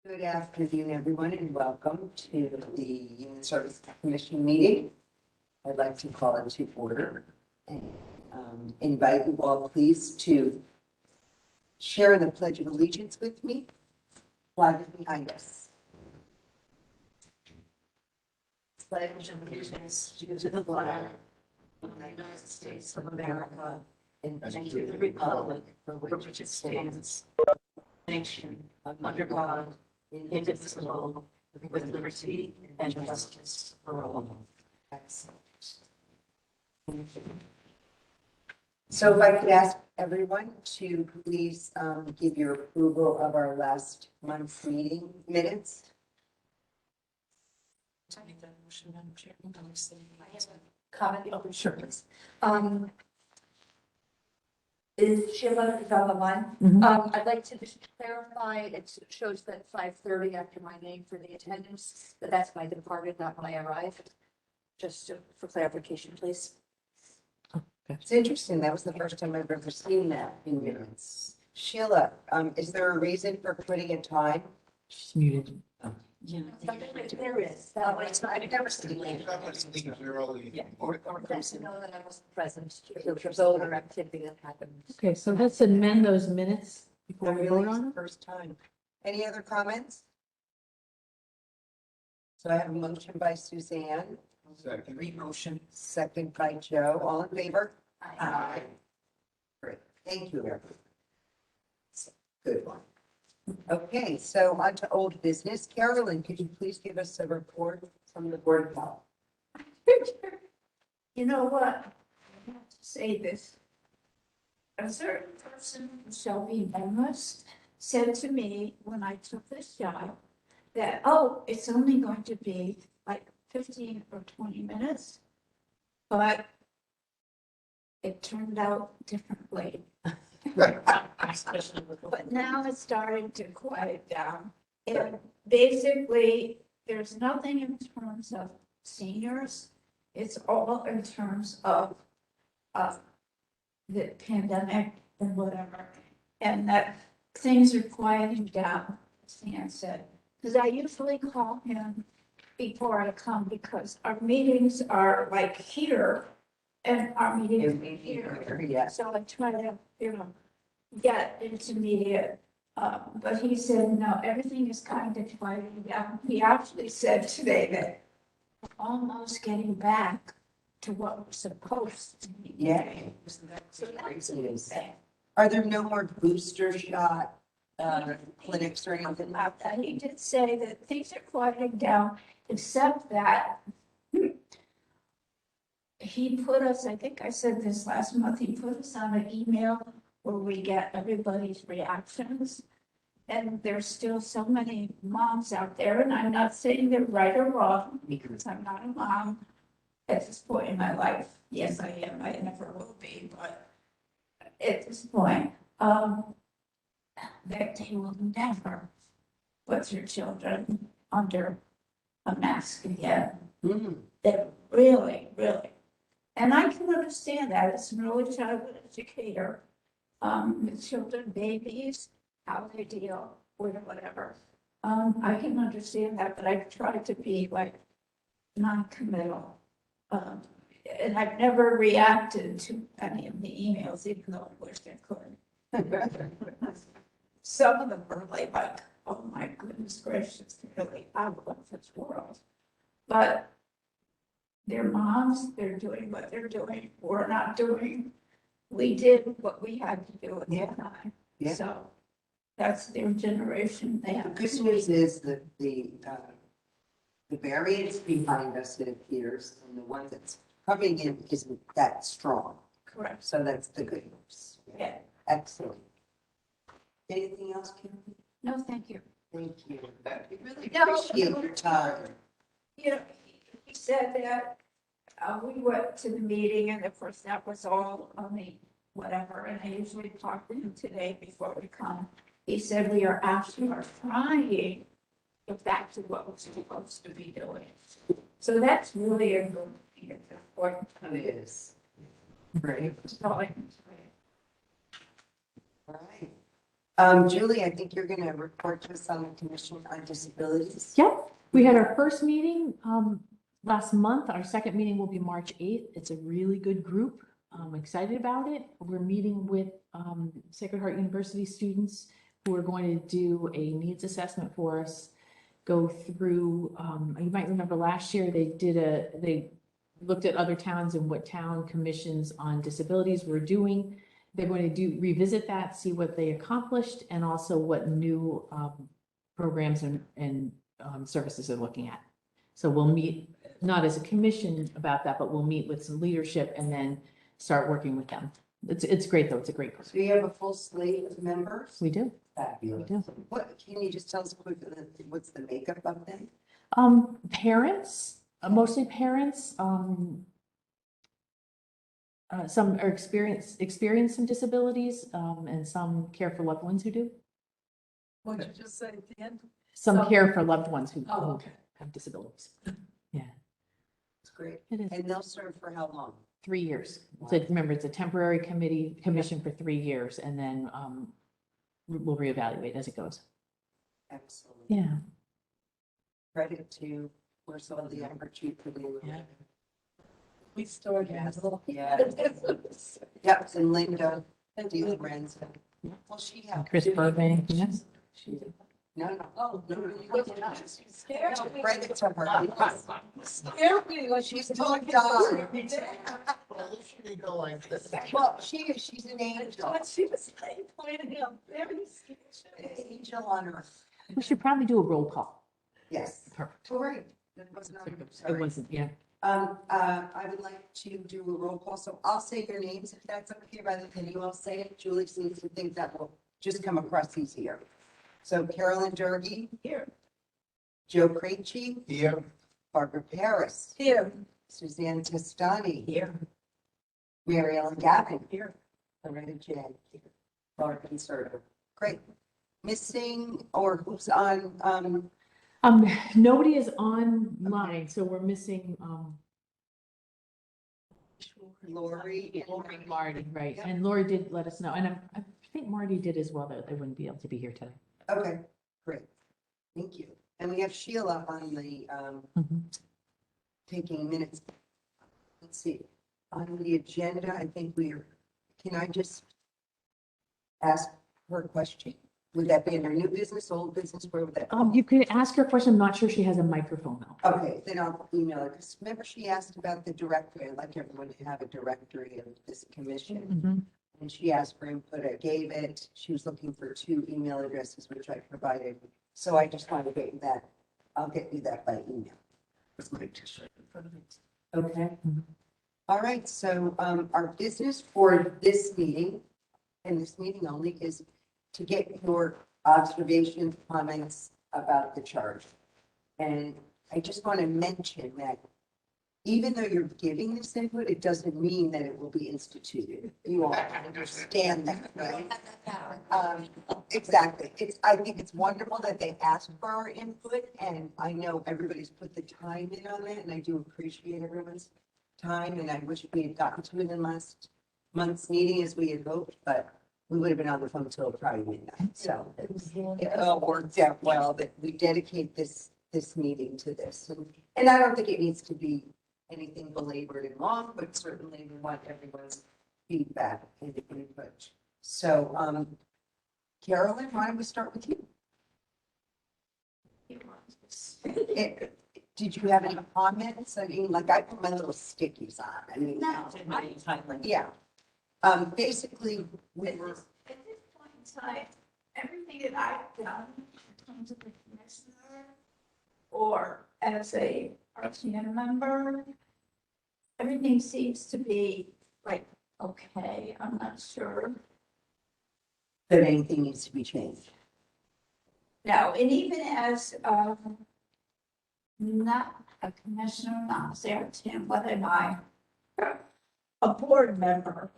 Good afternoon, everyone, and welcome to the Human Service Commission meeting. I'd like to call it to order and invite you all, please, to share in the Pledge of Allegiance with me. Flag is behind us. Pledge of allegiance to the flag of the United States of America and to the republic for which it stands, nation under God, indivisible, with liberty and justice for all. Excellent. So if I could ask everyone to please give your approval of our last month's meeting minutes. Comment, oh, sure. Is Sheila on the line? I'd like to just clarify, it shows that 5:30 after my name for the attendance, but that's my departed, not when I arrived. Just for clarification, please. It's interesting. That was the first time I've ever seen that in minutes. Sheila, is there a reason for putting a time? She's muted. Yeah. There is. That way, I've never seen it. Yeah. Or to know that I wasn't present. There was older activity that happened. Okay, so let's amend those minutes before Not we really vote on the them. first time. Any other comments? So I have a motion by Suzanne, Re-motion. second by Joe. All in favor? Aye. Great. Thank you, everyone. Good one. Okay, so on to old business. Carolyn, could you please give us a report from the Board of Health? You know what? I have to say this. A certain person, shall be nameless, said to me when I took this job that, oh, it's only going to be like 15 or 20 minutes. But it turned out differently. But now it's starting to quiet down. And basically, there's nothing in terms of seniors. It's all in terms of the pandemic and whatever. And that things are quieting down, as Stan said. Because I usually call him before I come because our meetings are like here and our meetings are here. Yes. So I try to, get intermediate. But he said, no, everything is kind of quieting down. He actually said today that we're almost getting back to what we're supposed to be. Yeah. So that's a good thing. Are there no more booster shot clinics or anything? About that, he did say that things are quieting down, except that he put us, I think I said this last month, he put us on an email where we get everybody's reactions. And there's still so many moms out there, and I'm not saying they're right or wrong, because I'm not a mom at this point in my life. Yes, I am, I never will be, but at this point, that they will never put their children under a mask again. They're really, really. And I can understand that as an early childhood educator, with children, babies, how they deal with whatever. I can understand that, but I've tried to be like non-committal. And I've never reacted to any of the emails, even though I wish I could. Some of them are like, oh my goodness gracious, really out of this world. But they're moms, they're doing what they're doing, we're not doing. We did what we had to do at the time. Yeah. So that's their generation. They The have good news is that the variance behind us, it appears, and the one that's coming in isn't that strong. correct. So that's the good news. Yeah. Excellent. Anything else, Kim? No, thank you. Thank you. We really No. appreciate your time. You know, he said that we went to the meeting and of course that was all on the whatever. And I usually talk to him today before we come. He said we are actually trying to get back to what we're supposed to be doing. So that's really a good thing. It's important. It is. Great. That's all I can say. All right. Julie, I think you're gonna report to us on the Commission on Disabilities. Yep, we had our first meeting last month. Our second meeting will be March 8th. It's a really good group. I'm excited about it. We're meeting with Sacred Heart University students who are going to do a needs assessment for us. Go through, you might remember last year they looked at other towns and what town commissions on disabilities were doing. They're going to revisit that, see what they accomplished, and also what new programs and services they're looking at. So we'll meet, not as a commission about that, but we'll meet with some leadership and then start working with them. It's great though. It's a great group. So you have a full slate of members? We do. Fabulous. We do. What, can you just tell us quickly, what's the makeup of them? Parents, mostly parents, some are experience some disabilities, and some care for loved ones who do. What did you just say at the end? Some care for loved ones who Okay. have disabilities. It's great. It is And they'll serve for how long? 3 years. So remember, it's a temporary commission for 3 years, and then we'll reevaluate as it goes. Excellent. Yeah. Credit to Ursula, the Amber Chief for the. Yeah. We started as a little. Yeah. Yep, and Linda, Dean Branson. Well, she helped. Chris Burbank, yes. No. Oh, No, she's scared. no, credit to her. Scared me when She's she's talking talking. Well, she's an angel. When she was like pointing out very scared. Angel on earth. We should probably do a roll call. Yes. Perfect. All right. That was not, It sorry. wasn't, yeah. I would like to do a roll call, so I'll say your names if that's okay, rather than you all say it. Julie seems to think that will just come across easier. So Carolyn Durkee, Here. Joe Krejci, Here. Barbara Paris, Here. Suzanne Testani, Here. Mary Ellen Gavin, Here. Loretta J, Laura Conservative. Great. Missing or who's on, Nobody is online, so we're missing, Lori and Marty, right? Yep. And Lori did let us know, and I think Marty did as well, that they wouldn't be able to be here today. Okay, great. Thank you. And we have Sheila on the, taking minutes. Let's see, on the agenda, I think can I just ask her a question? Would that be in her new business, old business, where would that? You could ask her a question. I'm not sure she has a microphone though. Okay, then I'll email her, because remember she asked about the directory. I'd like everyone to have a directory of this commission. And she asked for input, I gave it. She was looking for 2 email addresses, which I provided. So I just wanted to get that. I'll get you that by email. Okay. All right, so our business for this meeting, and this meeting only, is to get your observations, comments about the charge. And I just want to mention that even though you're giving this input, it doesn't mean that it will be instituted. You all understand that, right? Exactly. I think it's wonderful that they asked for our input, and I know everybody's put the time in on that, and I do appreciate everyone's time, and I wish we had gotten to it in last month's meeting as we had hoped, but we would have been on the phone till probably midnight. So it all worked out well that we dedicate this meeting to this. And I don't think it needs to be anything belabored and long, but certainly we want everyone's feedback and input. So, Carolyn, why don't we start with you? Did you have any comments? I mean, like I put my little stickies on. I mean, yeah. Basically, we were. At this point in time, everything that I've done in terms of the commissioner or as a RTN member, everything seems to be like, okay, I'm not sure. That anything needs to be changed. No, and even as, not a commissioner, not as RTN, but am I a board member?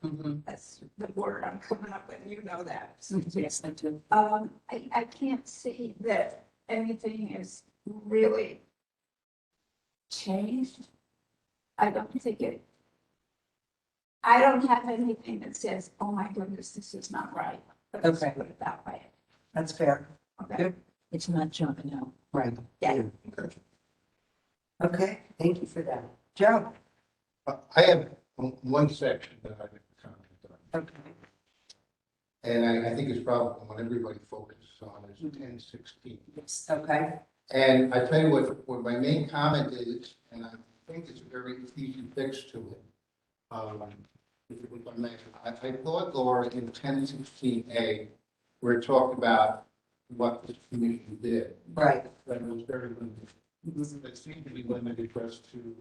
That's the word I'm coming up with, you know that. Yes, I do. I can't see that anything is really changed. I don't think it, I don't have anything that says, oh my goodness, this is not right. Let's Okay. put it that way. That's fair. Okay. It's not jumping out. Right. Yeah. Okay, thank you for that. Joe? I have one section that I didn't comment on, Okay. and I think it's probably what everybody focuses on is 1016. Okay. And I tell you what my main comment is, and I think it's a very easy fix to it. If I may, I thought, Laura, in 1016A, where it talked about what this commission did, Right. that it was very limited. It seemed to be limited just to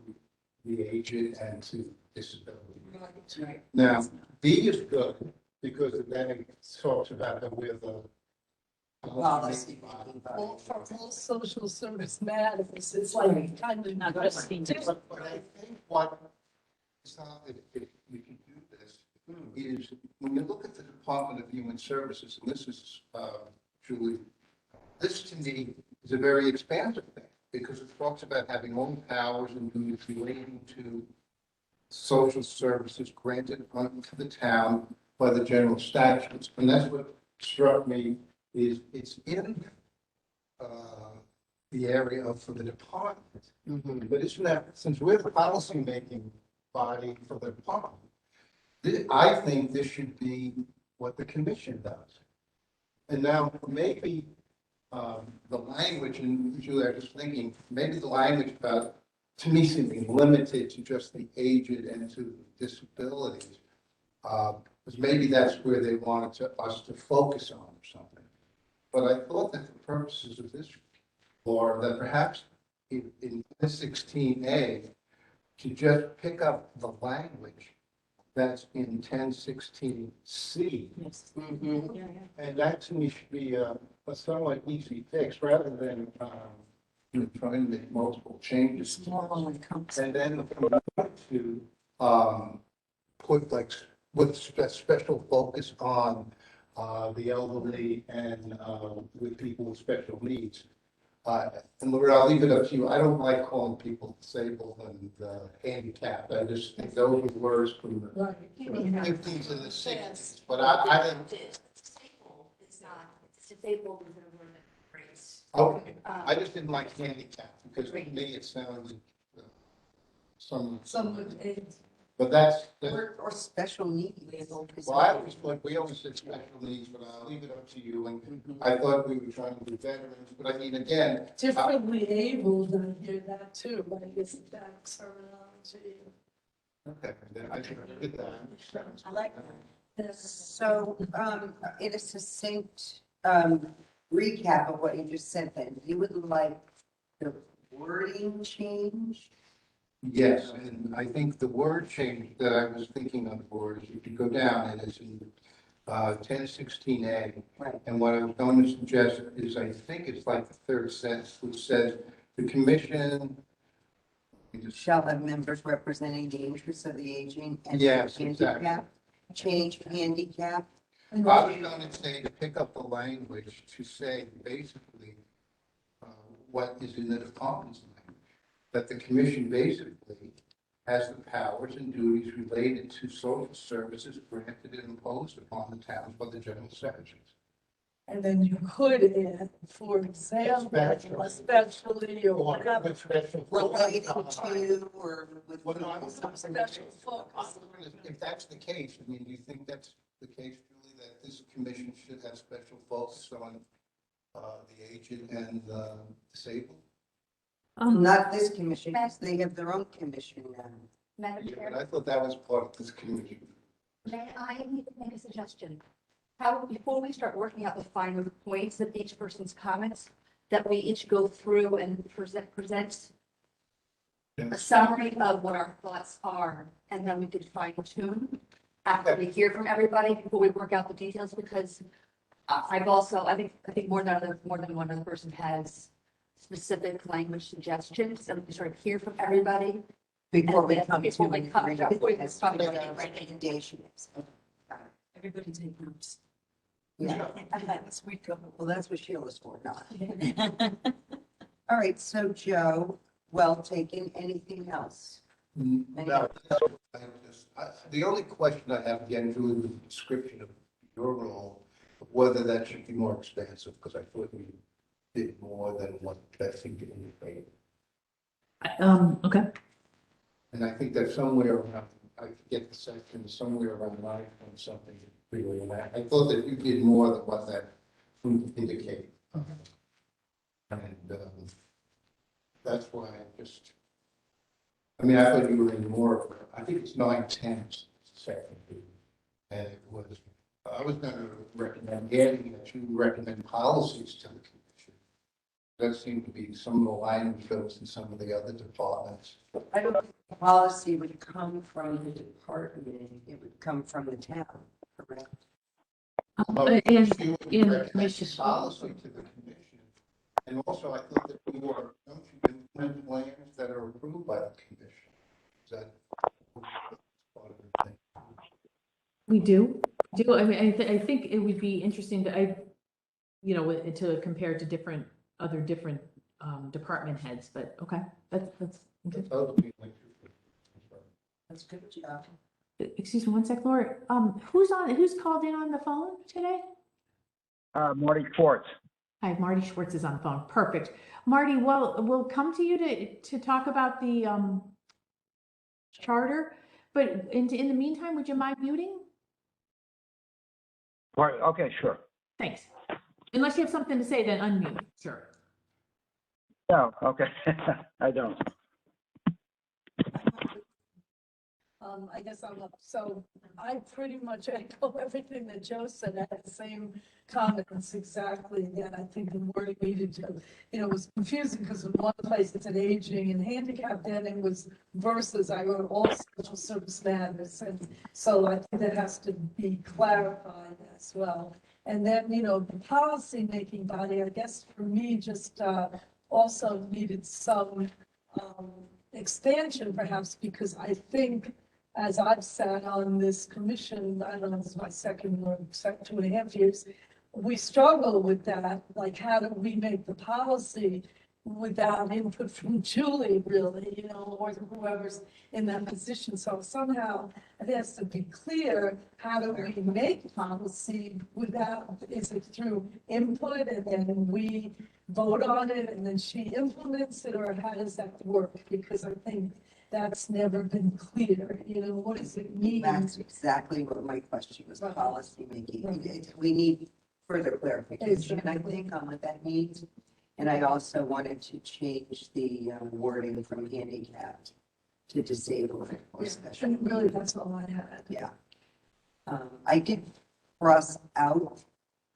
the aged and to disability. Right. Now, B is good because then it talks about that we're the Policy. Well, for all social service matters, it's like kind of Not not just being just. But I think what, it's not that if we can do this, is when you look at the Department of Human Services, and this is, Julie, this to me is a very expansive thing, because it talks about having all powers and duties relating to social services granted unto the town by the general statutes. And that's what struck me, is it's in the area of for the department. But isn't that, since we're the policymaking body for the department, I think this should be what the commission does. And now, maybe the language, and Julie, I was thinking, maybe the language about, to me, seeming limited to just the aged and to disabilities, because maybe that's where they wanted us to focus on or something. But I thought that the purposes of this, or that perhaps in 16A, to just pick up the language that's in 1016C. Yes. Mhm. Yeah, yeah. And that to me should be a somewhat easy fix rather than trying to make multiple changes. It's more all encompassing. And then to put like with special focus on the elderly and with people with special needs. And Laura, I'll leave it up to you. I don't like calling people disabled and handicapped. I just think those are words from the Right. 50s and the 60s. But I didn't. Disabled is not, disabled is a word that phrase. Okay, I just didn't like handicap because to me it sounded some. Someone, it's But that's, Or special needs. well, I always thought, we always said special needs, but I'll leave it up to you. And I thought we were trying to do veterans, but I mean, again, differently abled, and hear that too, but I guess that's terminology. okay, then I can get that. I like that. So, in a succinct, recap of what you just said then, you would like the wording changed? Yes, and I think the word change that I was thinking of was, if you go down, and it's in 1016A. Right. And what I was going to suggest is, I think it's like the third sentence, which says, the commission. Shall have members representing the interests of the aging and Yes, exactly. handicap. Change handicap. I was going to say to pick up the language to say basically what is in the department's language. That the commission basically has the powers and duties related to social services granted and imposed upon the towns by the general statutes. And then you could add, for example, especially or whatever. With special Related focus. to or with. Well, no, I was Some special focus. If that's the case, I mean, do you think that's the case, Julie, that this commission should have special focus on the aged and disabled? Not this commission, because they have their own commission now. Madam Yeah, Chair, but I thought that was part of this commission. may I make a suggestion? How, before we start working out the finer points of each person's comments, that we each go through and present a summary of what our thoughts are, and then we could fine tune after we hear from everybody before we work out the details, because I've also, I think more than one other person has specific language suggestions, and we sort of hear from everybody. Before we And then come to. before we come to- agreement. before we come to- Make recommendations. Everybody take notes. Yeah, As we go. well, that's what Sheila's for, not. All right, so Joe, well taken, anything else? No, the only question I have, again, Julie, with the description of your role, Whether that should be more expansive, because I thought we did more than what that thing did in the paper. Okay. And I think that somewhere around, I forget the section, somewhere around 9 point something, really, and I thought that you did more than what that would indicate. And that's why I mean, I thought you were in more of, I think it's 9/10 section. And it was, I was gonna recommend adding that you recommend policies to the commission. That seemed to be some of the language that was in some of the other departments. I don't think the policy would come from the department, it would come from the town, correct? In You would in recommend commission. policy to the commission. And also, I thought that you were, don't you implement plans that are approved by the commission? Is that part of the thing? We do. I mean, I think it would be interesting to, to compare to other different department heads, but okay, that's. Okay. That's how we went through. That's good job. Excuse me one sec, Laura. Who's called in on the phone today? Marty Schwartz. Hi, Marty Schwartz is on the phone. Perfect. Marty, well, we'll come to you to talk about the charter, but in the meantime, would you mind muting? Marty, okay, sure. Thanks. Unless you have something to say, then unmute. Sure. No, okay. I don't. I guess I'm up. So I pretty much echo everything that Joe said. I had the same comments exactly. Again, I think the wording needed to, it was confusing because in one place it said aging and handicap, then it was versus I wrote all special service matters. And so I think that has to be clarified as well. And then, the policy making body, I guess for me, just also needed some expansion perhaps, because I think as I've sat on this commission, I don't know, this is my second or 2.5 years, we struggle with that. Like, how do we make the policy without input from Julie, really, or whoever's in that position? So somehow it has to be clear, how do we make policy without, is it through input and then we vote on it and then she implements it, or how does that work? Because I think that's never been clear, what does it mean? That's exactly what my question was, policy making. We need further clarification, I think, on what that means. And I also wanted to change the wording from handicapped to disabled or special. And really, that's all I had. Yeah. I did cross out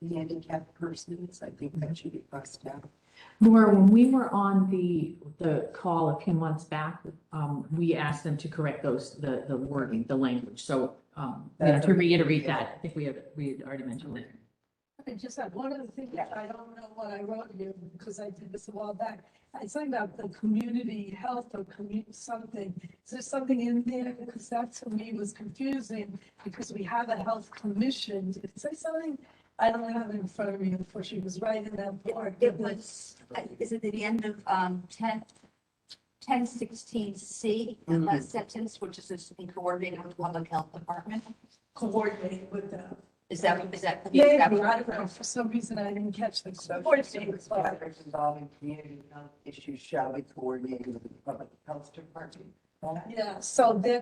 the handicapped persons. I think that should be crossed out. Laura, when we were on the call a few months back, we asked them to correct the wording, the language. So, to reiterate that, I think we had already mentioned it. I just had one other thing, I don't know what I wrote here because I did this a while back. It's something about the community health or something. Is there something in there? Because that to me was confusing because we have a health commission. Did it say something? I don't have it in front of me, unfortunately. It was right in that part. It was, is it at the end of 1016C, in that sentence, which is this in coordinating with the public health department? Coordinating with them. Is that? Yeah, I don't know. For some reason, I didn't catch the. Matters involving community health issues shall be coordinated with the public health department. Yeah, so then,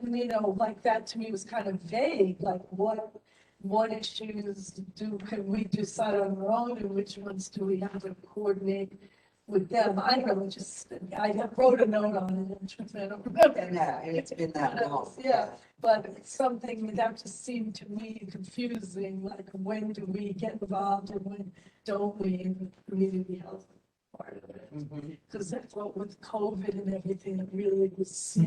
like that to me was kind of vague, like what issues can we decide on our own and which ones do we have to coordinate with them? I don't know, I wrote a note on it, and I don't remember. And it's been that long. Yeah, but it's something that just seemed to me confusing, like when do we get involved and when don't we in the community health part of it? Because that's what with COVID and everything, it really was,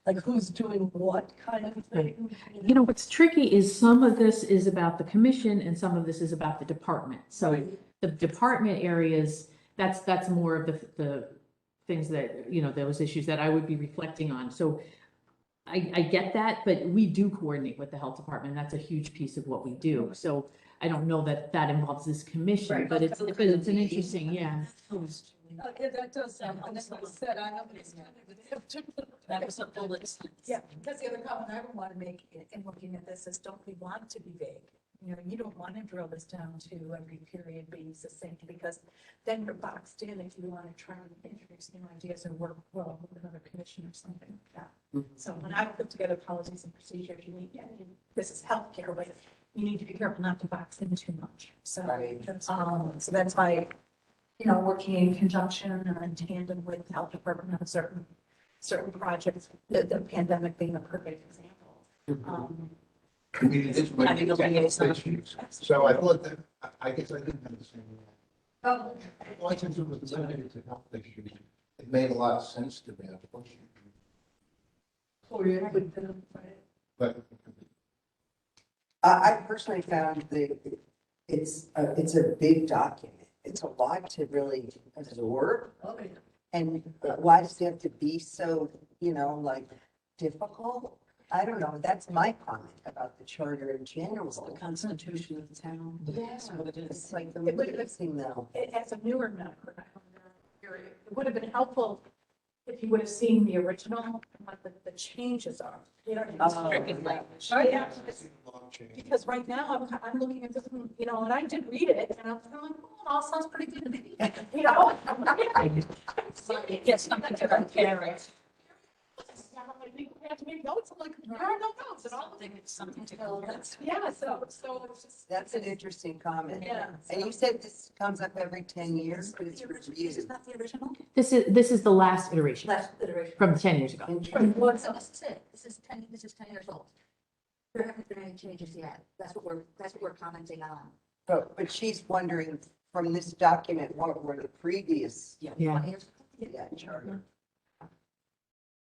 like who's doing what kind of thing. What's tricky is some of this is about the commission and some of this is about the department. So the department areas, that's more of the things that, those issues that I would be reflecting on. So I get that, but we do coordinate with the health department. That's a huge piece of what we do. So I don't know that involves this commission, Right. but it's an interesting, yeah. Okay, that does sound, and as I said, I know it's kind of. That was a bullet. Yeah, that's the other comment I would want to make in looking at this is don't we want to be vague? You don't want to drill this down to every period being succinct, because then you're boxed in if you want to try and introduce new ideas or work well with another commission or something like that. So when I put together policies and procedures, you need, this is healthcare, but you need to be careful not to box in too much. So, Right. so that's why, working in conjunction and in tandem with the health department on certain projects, the pandemic being a perfect example. I mean, it is what I it think is. it'll be It's issues. So I thought that, I guess I didn't understand. Oh, Why, since it was limited to health issues, it made a lot of sense to me. But I personally found that it's a big document. It's a lot to really absorb. okay. And why does it have to be so, like difficult? I don't know. That's my comment about the charter in general. The constitution of the town. Yeah, That's what it is. it's like the missing though. As a newer member, it would have been helpful if you would have seen the original, and what the changes are. Stricken language. Oh, yeah. Because right now, I'm looking at this, and I did read it, and I'm like, oh, it all sounds pretty good to me. Get something to compare it. We have to make notes, I'm like, there are no notes at all. Something to compare it. Yeah, so it's just. That's an interesting comment. Yeah. And you said this comes up every 10 years, but it's This reviewed. is not the original? This is the last iteration Last iteration. from 10 years ago. So this is it. This is 10 years old. There haven't been any changes yet. That's what we're commenting on. But she's wondering from this document, what were the previous Yeah. charter?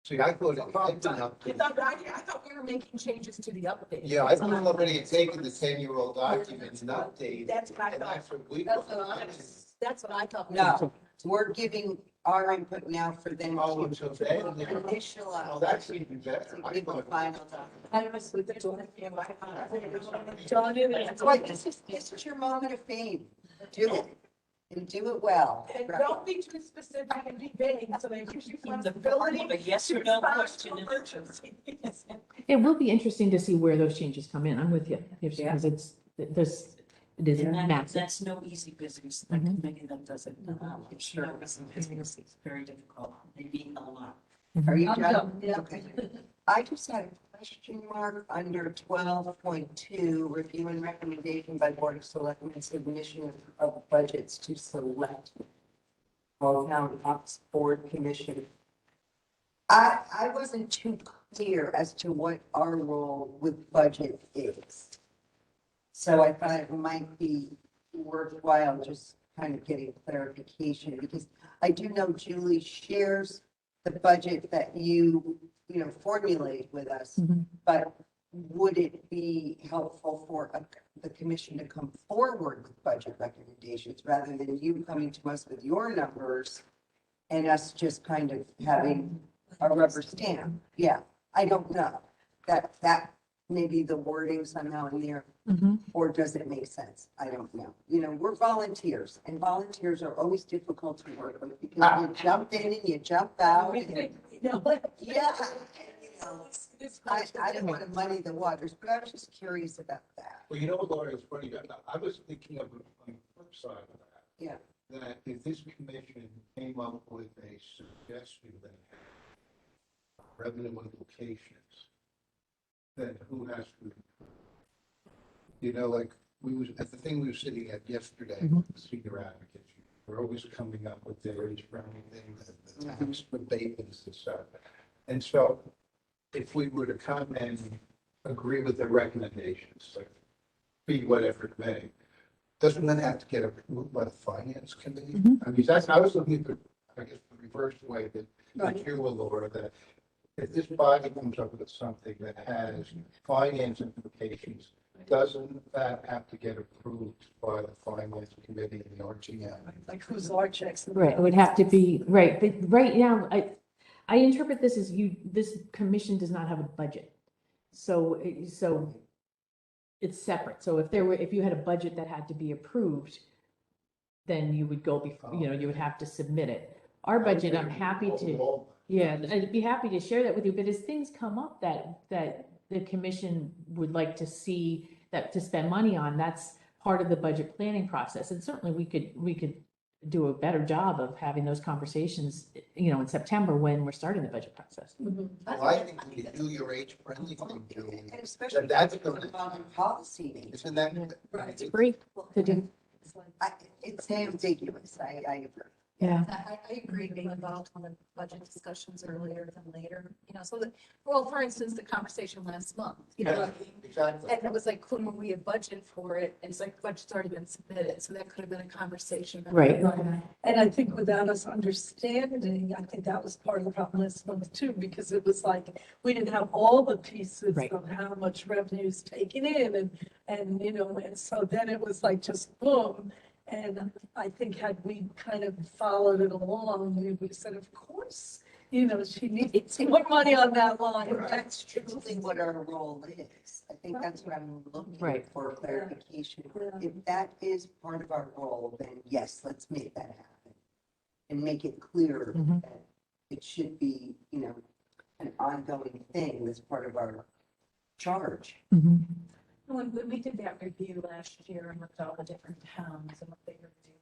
see, I thought it had been I updated. thought we were making changes to the update. Yeah, I thought already had taken the 10-year-old document and updated. That's what I And thought. that's what we. That's what I thought. No, we're giving our input now for them Oh, to until then. initial Oh, out. that's even better. To I give a thought- final document. I was with the John, That's why this is your moment of fame. Do it and do it well. and don't be too specific and be vague, so they give you flexibility. A yes or no question. It will be interesting to see where those changes come in. I'm with you. Because it is And massive. that's no easy business. That Mhm. committee that does it. Sure, it's very difficult. They mean a lot. Are you I'm done? done, yeah. Okay. I just had a question mark under 12.2, review and recommendation by Board of Selectmen submission of budgets to select all town ops board commission. I wasn't too clear as to what our role with budget is. So I thought it might be worthwhile just kind of getting clarification, because I do know Julie shares the budget that you formulate with us, Mhm. but would it be helpful for the commission to come forward with budget recommendations rather than you coming to us with your numbers and us just kind of having a rubber stamp? Yeah, I don't know. That maybe the wording somehow in there, Mhm. or does it make sense? I don't know. We're volunteers, and volunteers are always difficult to work with because you jump in and you jump out. and- Yeah. I don't want to muddy the waters, but I was just curious about that. Well, you know what, Laura, it's funny, I was thinking of on the flip side of that. Yeah. That if this commission came up with a suggestion that had revenue implications, then who has to? Like, at the thing we were sitting at yesterday, Mhm. with the senior advocates, we're always coming up with theories for anything, the tax abatements and stuff. And so if we were to come and agree with the recommendations, like be whatever it may, doesn't that have to get approved by the finance committee? Mhm. I mean, I was looking for, I guess, the reverse way that you were, Laura, that if this body comes up with something that has finance implications, doesn't that have to get approved by the finance committee and the RTM? Like who's our checks? Right, it would have to be, right, but right now, I interpret this as this commission does not have a budget. So it's separate. So if you had a budget that had to be approved, then you would go before, you would have to submit it. Our budget, I'm happy to, yeah, I'd be happy to share that with you, but as things come up that the commission would like to see that to spend money on, that's part of the budget planning process. And certainly we could do a better job of having those conversations, in September when we're starting the budget process. Well, I think when you do your age-friendly thing, Julie, And especially that's if it's on policy meeting. isn't that? It's great to do. It's ambiguous, I agree. Yeah. I agree, being involved in the budget discussions earlier than later, so that, well, for instance, the conversation last month, Exactly. and it was like, couldn't we have budgeted for it? And it's like, budget's already been submitted, so that could have been a conversation. Right. And I think without us understanding, I think that was part of the problem last month too, because it was like, we didn't have all the pieces Right. of how much revenue is taken in and so then it was like just boom. And I think had we kind of followed it along, we would have said, of course, she needs more money on that line. That's truly what our role is. I think that's what I'm looking Right. for clarification. If that is part of our role, then yes, let's make that happen. And make it clear Mhm. that it should be, an ongoing thing that's part of our charge. Mhm. When we did that review last year and looked at all the different towns and what they were doing.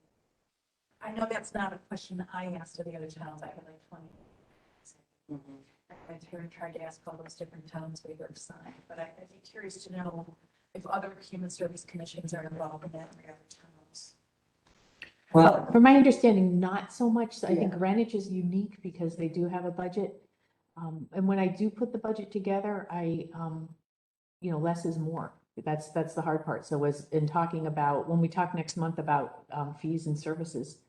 I know that's not a question I asked of the other towns, I had like 20. I went through and tried to ask all those different towns we were assigned, but I'd be curious to know if other human service commissions are involved in that in the other towns. Well, From my understanding, not so much. I think Yeah. Greenwich is unique because they do have a budget. And when I do put the budget together, less is more. That's the hard part. So in talking about, when we talk next month about fees and services,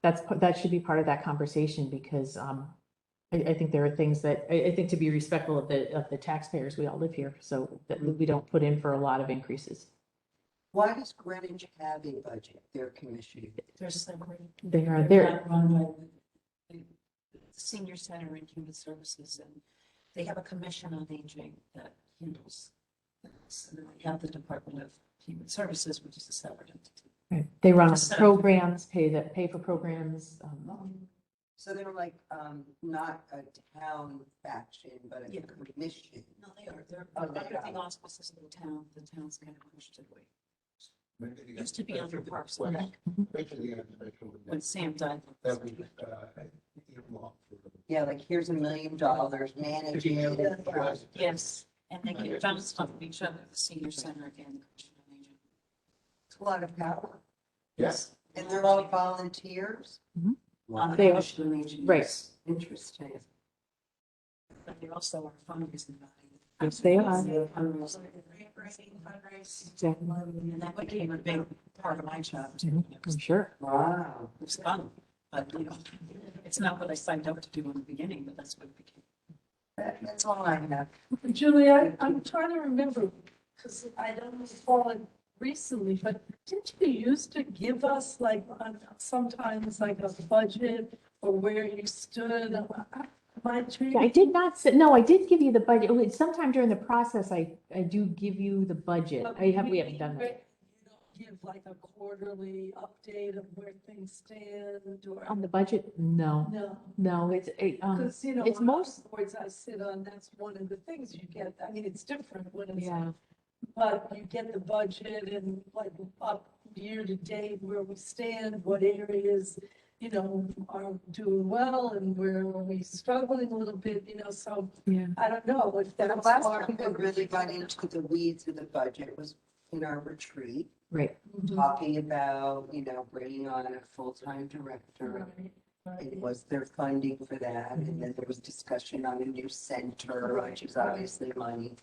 that should be part of that conversation because I think there are things that, I think to be respectful of the taxpayers, we all live here, so that we don't put in for a lot of increases. why does Greenwich have a budget, their commission? There's separate. They're Run by the Senior Center and Human Services, and they have a commission on aging that handles this. And then they have the Department of Human Services, which is a separate entity. They run Just- programs, pay for programs. So they're like, not a town faction, but a Yeah. commission. No, they are, they're Oh, under they are. the auspices of the town's kind of pushed away. Maybe they got Used to be under special Parks and request. Rec. Basically, they got special When request. Sam died. That we, earmarked for the- Yeah, like here's $1 million, managing it. Yes, and they get bounced off of each other, the Senior Center and the Commission on Aging. It's a lot of power. Yes. And they're all volunteers? Mhm. Wow, On the They are- Commission on Aging. right. yes. interesting. But they also are fundraising body. Yes, they are. Fundraising, fundraise. Exactly. And that became a big part of my job too. It I'm was- sure. Wow. it was fun, but it's not what I signed up to do in the beginning, but that's what it became. That's all I have. Julia, I'm trying to remember, because I don't recall it recently, but didn't you used to give us like, sometimes like a budget or where you stood? My dream. I did not say, no, I did give you the budget. Sometime during the process, I do give you the budget. We haven't done that. You don't give like a quarterly update of where things stand or? On the budget? No, No, it's, because, it's on most- the boards I sit on, that's one of the things you get. I mean, it's different when it's, yeah. but you get the budget and like up year to date where we stand, what areas, are doing well and where are we struggling a little bit, so Yeah. I don't know if The that's. last time we really got into the weeds of the budget was in our retreat, Right. talking about, bringing on a full-time director. It was their funding for that, and then there was discussion on a new center, which is obviously money.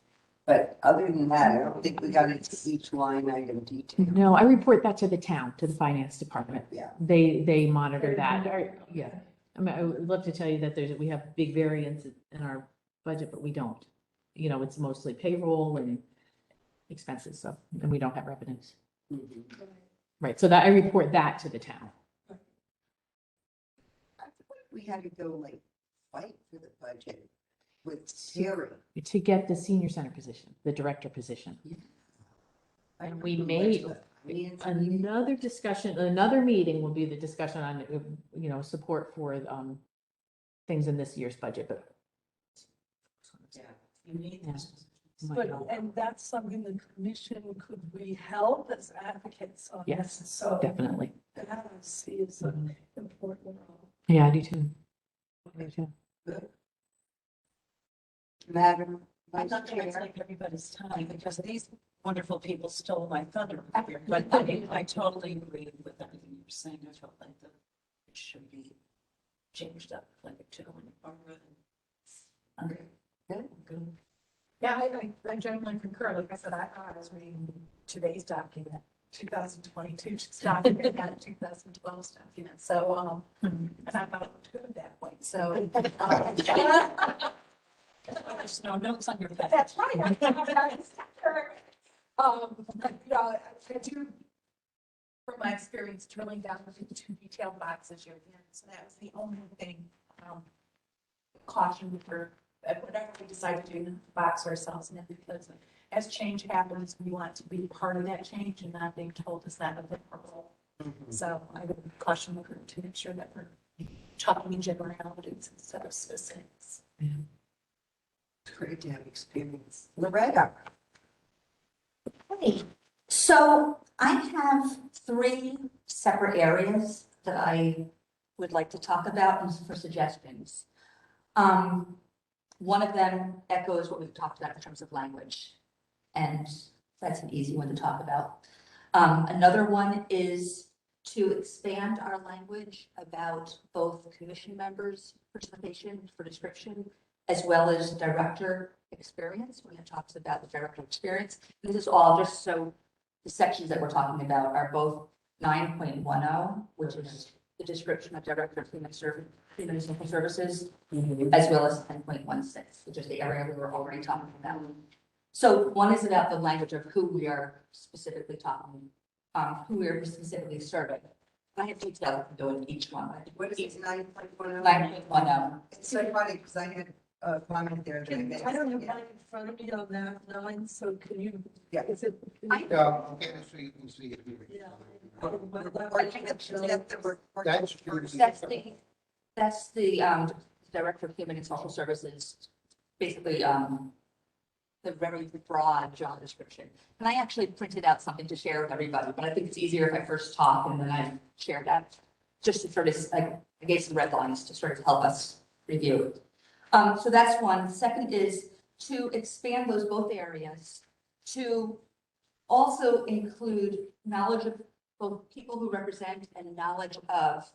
But other than that, I don't think we got into each line item detail. No, I report that to the town, to the finance department. Yeah. They monitor that. Yeah. I mean, I would love to tell you that we have big variance in our budget, but we don't. It's mostly payroll and expenses, and we don't have revenues. Mhm. Right, so that I report that to the town. I feel like we had to go like fight for the budget with Terry. To get the senior center position, the director position. And we may, another discussion, another meeting will be the discussion on, support for, things in this year's budget, but. Yeah. You need this. But, and that's something the commission, could we help as advocates on Yes, this? So definitely. that I see is an important role. Yeah, I do too. I do too. Madam I'm Vice not going to Chair. take everybody's time because these wonderful people stole my thunder here, but I totally agree with everything you're saying. I felt like that it should be changed up like a two and Okay, good. good. Yeah, I generally concur. Like I said, I was reading today's document, 2022 document, not a 2012 document. So, and I thought it looked good at that point. So, There's no notes on your pad. that's right. You know, I do, from my experience, drilling down into two detailed boxes, you're in. So that was the only thing, caution for whatever we decide to do, box ourselves in, because as change happens, we want to be part of that change and not being told is not a different role. So I would caution the group to make sure that we're talking in generalities instead of specifics. It's great to have experience. Loretta. Hey, so I have 3 separate areas that I would like to talk about and for suggestions. One of them echoes what we've talked about in terms of language, and that's an easy one to talk about. Another one is to expand our language about both commission members' participation for description, as well as director experience, when it talks about the director experience. This is all just so the sections that we're talking about are both 9.10, which is the description of director of human and social services, as well as 10.16, which is the area we were already talking about. So one is about the language of who we are specifically talking, who we are specifically serving. I have detail to go in each one. What is it, 9.10? 9.10. It's so funny because I had a comment there. that I missed. I don't have mine in front of me on that line, so can you? Yeah. Is it? Okay, so you can see it here. Yeah. Or you can accept the word- That's the Director of Human and Social Services, basically, the very broad job description. And I actually printed out something to share with everybody, but I think it's easier if I first talk and then I share that, just to sort of, I gave some red lines to sort of help us review it. So that's one. Second is to expand those both areas to also include knowledge of both people who represent and knowledge of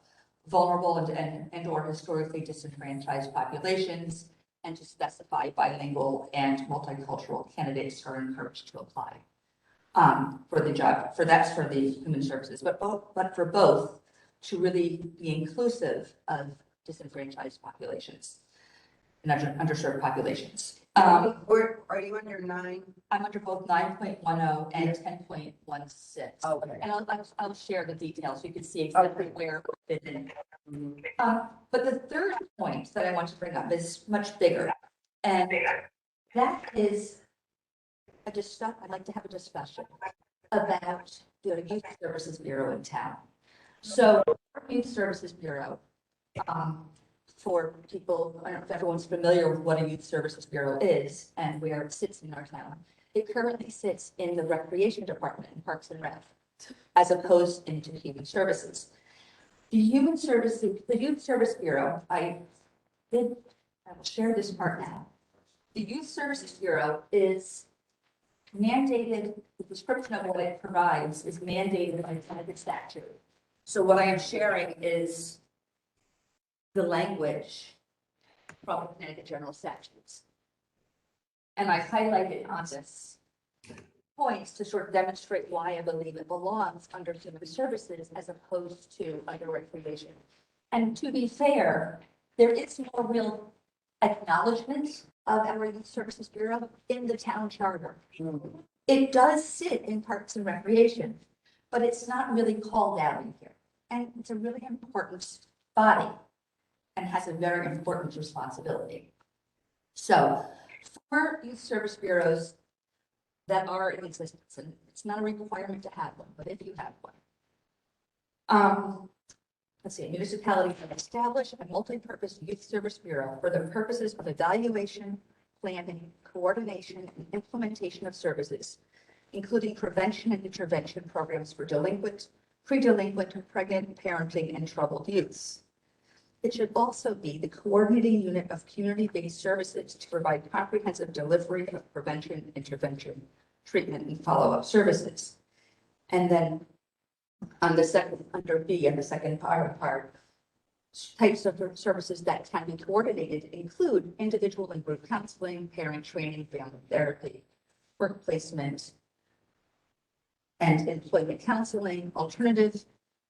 vulnerable and or historically disenfranchised populations, and to specify bilingual and multicultural candidates are encouraged to apply for the job. That's for the human services, but for both to really be inclusive of disenfranchised populations and underserved populations. Where, are you under 9? I'm under both 9.10 and 10.16. Okay. And I'll share the details so you can see exactly where it fit in. But the third point that I want to bring up is much bigger. And that is I'd like to have a discussion about the Youth Services Bureau in town. So Youth Services Bureau, for people, I don't know if everyone's familiar with what a Youth Services Bureau is and where it sits in our town. It currently sits in the Recreation Department in Parks and Rec, as opposed into Human Services. The Youth Service Bureau, I will share this part now. The Youth Services Bureau is mandated, the description of what it provides is mandated by Connecticut statute. So what I am sharing is the language from the Connecticut General Statutes. And I highlighted on this points to sort of demonstrate why I believe it belongs under human services as opposed to under recreation. And to be fair, there is no real acknowledgement of our Youth Services Bureau in the town charter. It does sit in Parks and Recreation, but it's not really called out in here. And it's a really important body and has a very important responsibility. So for youth service bureaus that are in existence, and it's not a requirement to have one, but if you have one. Let's see, municipalities have established a multi-purpose youth service bureau for the purposes of evaluation, planning, coordination, and implementation of services, including prevention and intervention programs for delinquent, pre-delinquent, pregnant, parenting, and troubled youths. It should also be the coordinating unit of community-based services to provide comprehensive delivery of prevention, intervention, treatment, and follow-up services. And then on the second, under B, and the second part, types of services that can be coordinated include individual and group counseling, parent training, family therapy, work placement, and employment counseling, alternative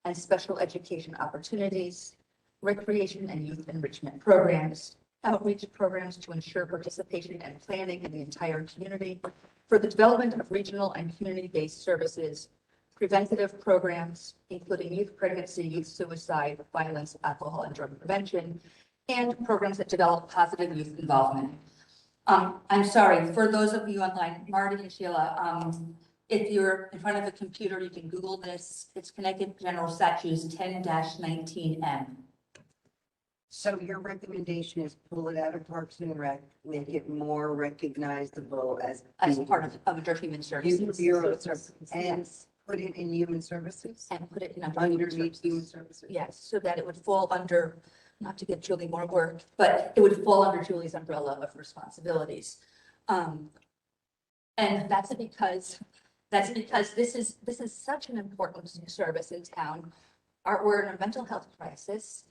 and special education opportunities, recreation and youth enrichment programs, outreach programs to ensure participation and planning in the entire community for the development of regional and community-based services, preventative programs, including youth pregnancy, youth suicide, violence, alcohol, and drug prevention, and programs that develop positive youth involvement. I'm sorry, for those of you online, Marty and Sheila, if you're in front of a computer, you can Google this. It's Connecticut General Statutes 10-19M. So your recommendation is pull it out of Parks and Rec, make it more recognizable as Part of Adjourn Human Services. Bureau services, and put it in human services, And put it in underneath human services. Yes, so that it would fall under, not to give Julie more work, but it would fall under Julie's umbrella of responsibilities. And that's because this is such an important service in town. We're in a mental health crisis,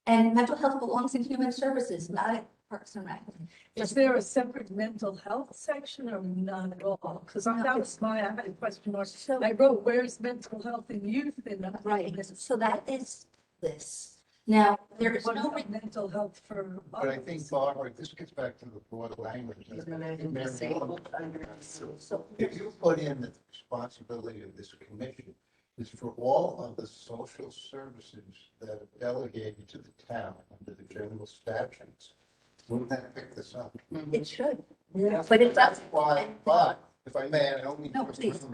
and mental health belongs in human services, not at Parks and Rec. Is there a separate mental health section or none at all? Because I had a question mark. So, I wrote, where's mental health in youth in that? right, so that is this. Now, there is What no, about mental health for? But I think, Barbara, this gets back to the broad language. so, If you put in the responsibility of this commission is for all of the social services that are delegated to the town under the general statutes, wouldn't that pick this up? it should, Yeah. but it doesn't. Why, but if I may, I don't mean. No, please.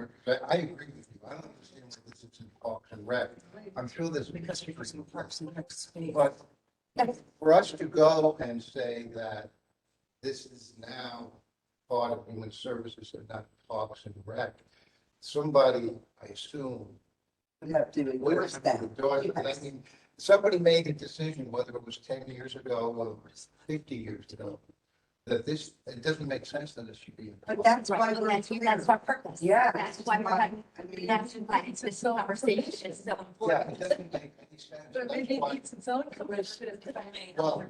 I agree with you. I don't understand why this is in Parks and Rec. I'm sure there's. Because you're using Parks and Rec space. But for us to go and say that this is now part of human services and not Parks and Rec, somebody, I assume, We have to would endorse have that. to endorse it. I mean, somebody made a decision, whether it was 10 years ago or 50 years ago, that this, it doesn't make sense that it should be. But that's why Right, we're that's here. our purpose. Yeah. That's why we're having, I mean, that's why this conversation is so Yeah, important. it doesn't make any sense. But That's maybe it why- needs its own commission. Well,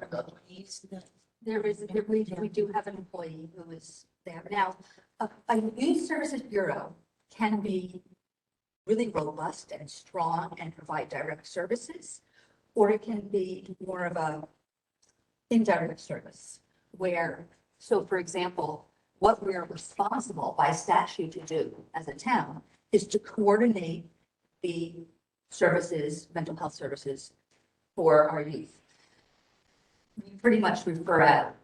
We do have an employee who is there. Now, a youth services bureau can be really robust and strong and provide direct services, or it can be more of a indirect service where, so for example, what we are responsible by statute to do as a town is to coordinate the services, mental health services for our youth. We pretty much refer out,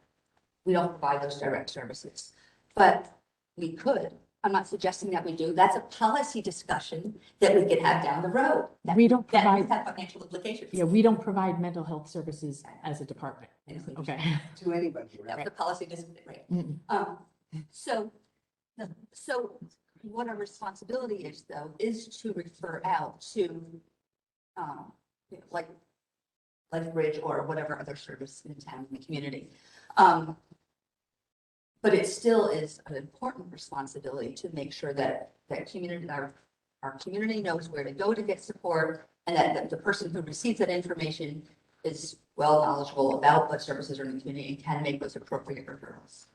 we don't provide those direct services, but we could. I'm not suggesting that we do. That's a policy discussion that we could have down the road. We don't That provide, have financial implications. yeah, we don't provide mental health services as a department. Okay. To anybody, That's right? the policy discussion, right? Mm-mm. So what our responsibility is though, is to refer out to, like Bridge or whatever other service in town, in the community. But it still is an important responsibility to make sure that community, our community knows where to go to get support, and that the person who receives that information is well knowledgeable about what services are in the community and can make those appropriate referrals.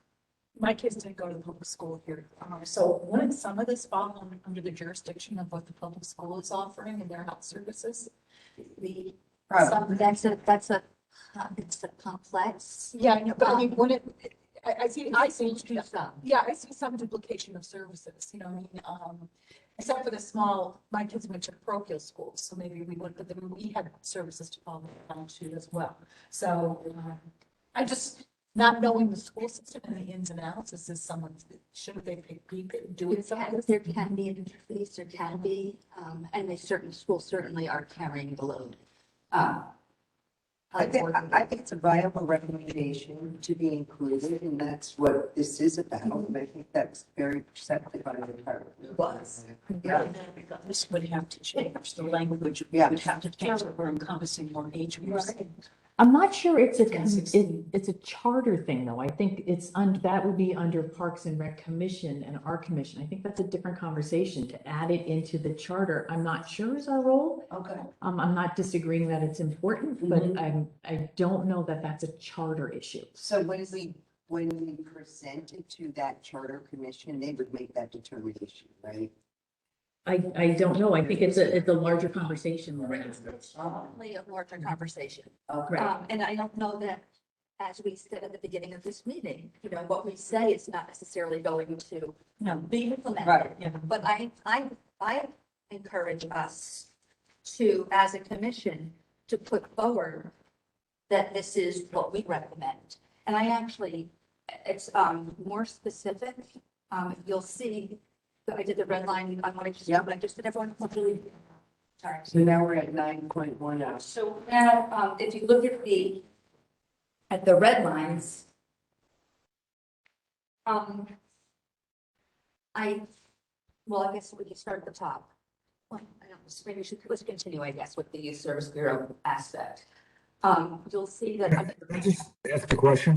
My kids didn't go to the public school here, so wouldn't some of this fall under the jurisdiction of what the public school is offering in their health services? That's a it's a complex. Yeah, I know, but I mean, when it, I see Do some. yeah, I see some duplication of services, you know, I mean, except for the small, my kids went to parochial schools, so maybe we would, but then we had services to follow on to as well. So, I just, not knowing the school system and the ins and outs, is this someone, should they be doing some of this? There can be an interface, there can be, and schools certainly are carrying the load. I think it's a viable recommendation to be included, and that's what this is about. And I think that's very perceptive on the part of the Was. Yeah. This would have to change, the language Yeah. would have to change, we're encompassing more age groups. I'm not sure it's a, And 16. it's a charter thing, though. I think it's, that would be under Parks and Rec Commission and our commission. I think that's a different conversation to add it into the charter. I'm not sure is our role. Okay. I'm not disagreeing that it's important, but I don't know that that's a charter issue. So when we present it to that charter commission, they would make that determination, right? I don't know. I think it's a larger conversation. Probably a larger conversation. Okay. And I don't know that, as we said at the beginning of this meeting, you know, what we say is not necessarily going to be implemented. Right. But I encourage us to, as a commission, to put forward that this is what we recommend. And I actually, it's more specific. You'll see, that I did the red line, I wanted to, Yeah. but I just did everyone quickly. Sorry. So now we're at 9.1 now. So now, if you look at the red lines, I guess we can start at the top. Well, I don't know, maybe let's continue, I guess, with the youth service bureau aspect. You'll see that. Can I just ask a question?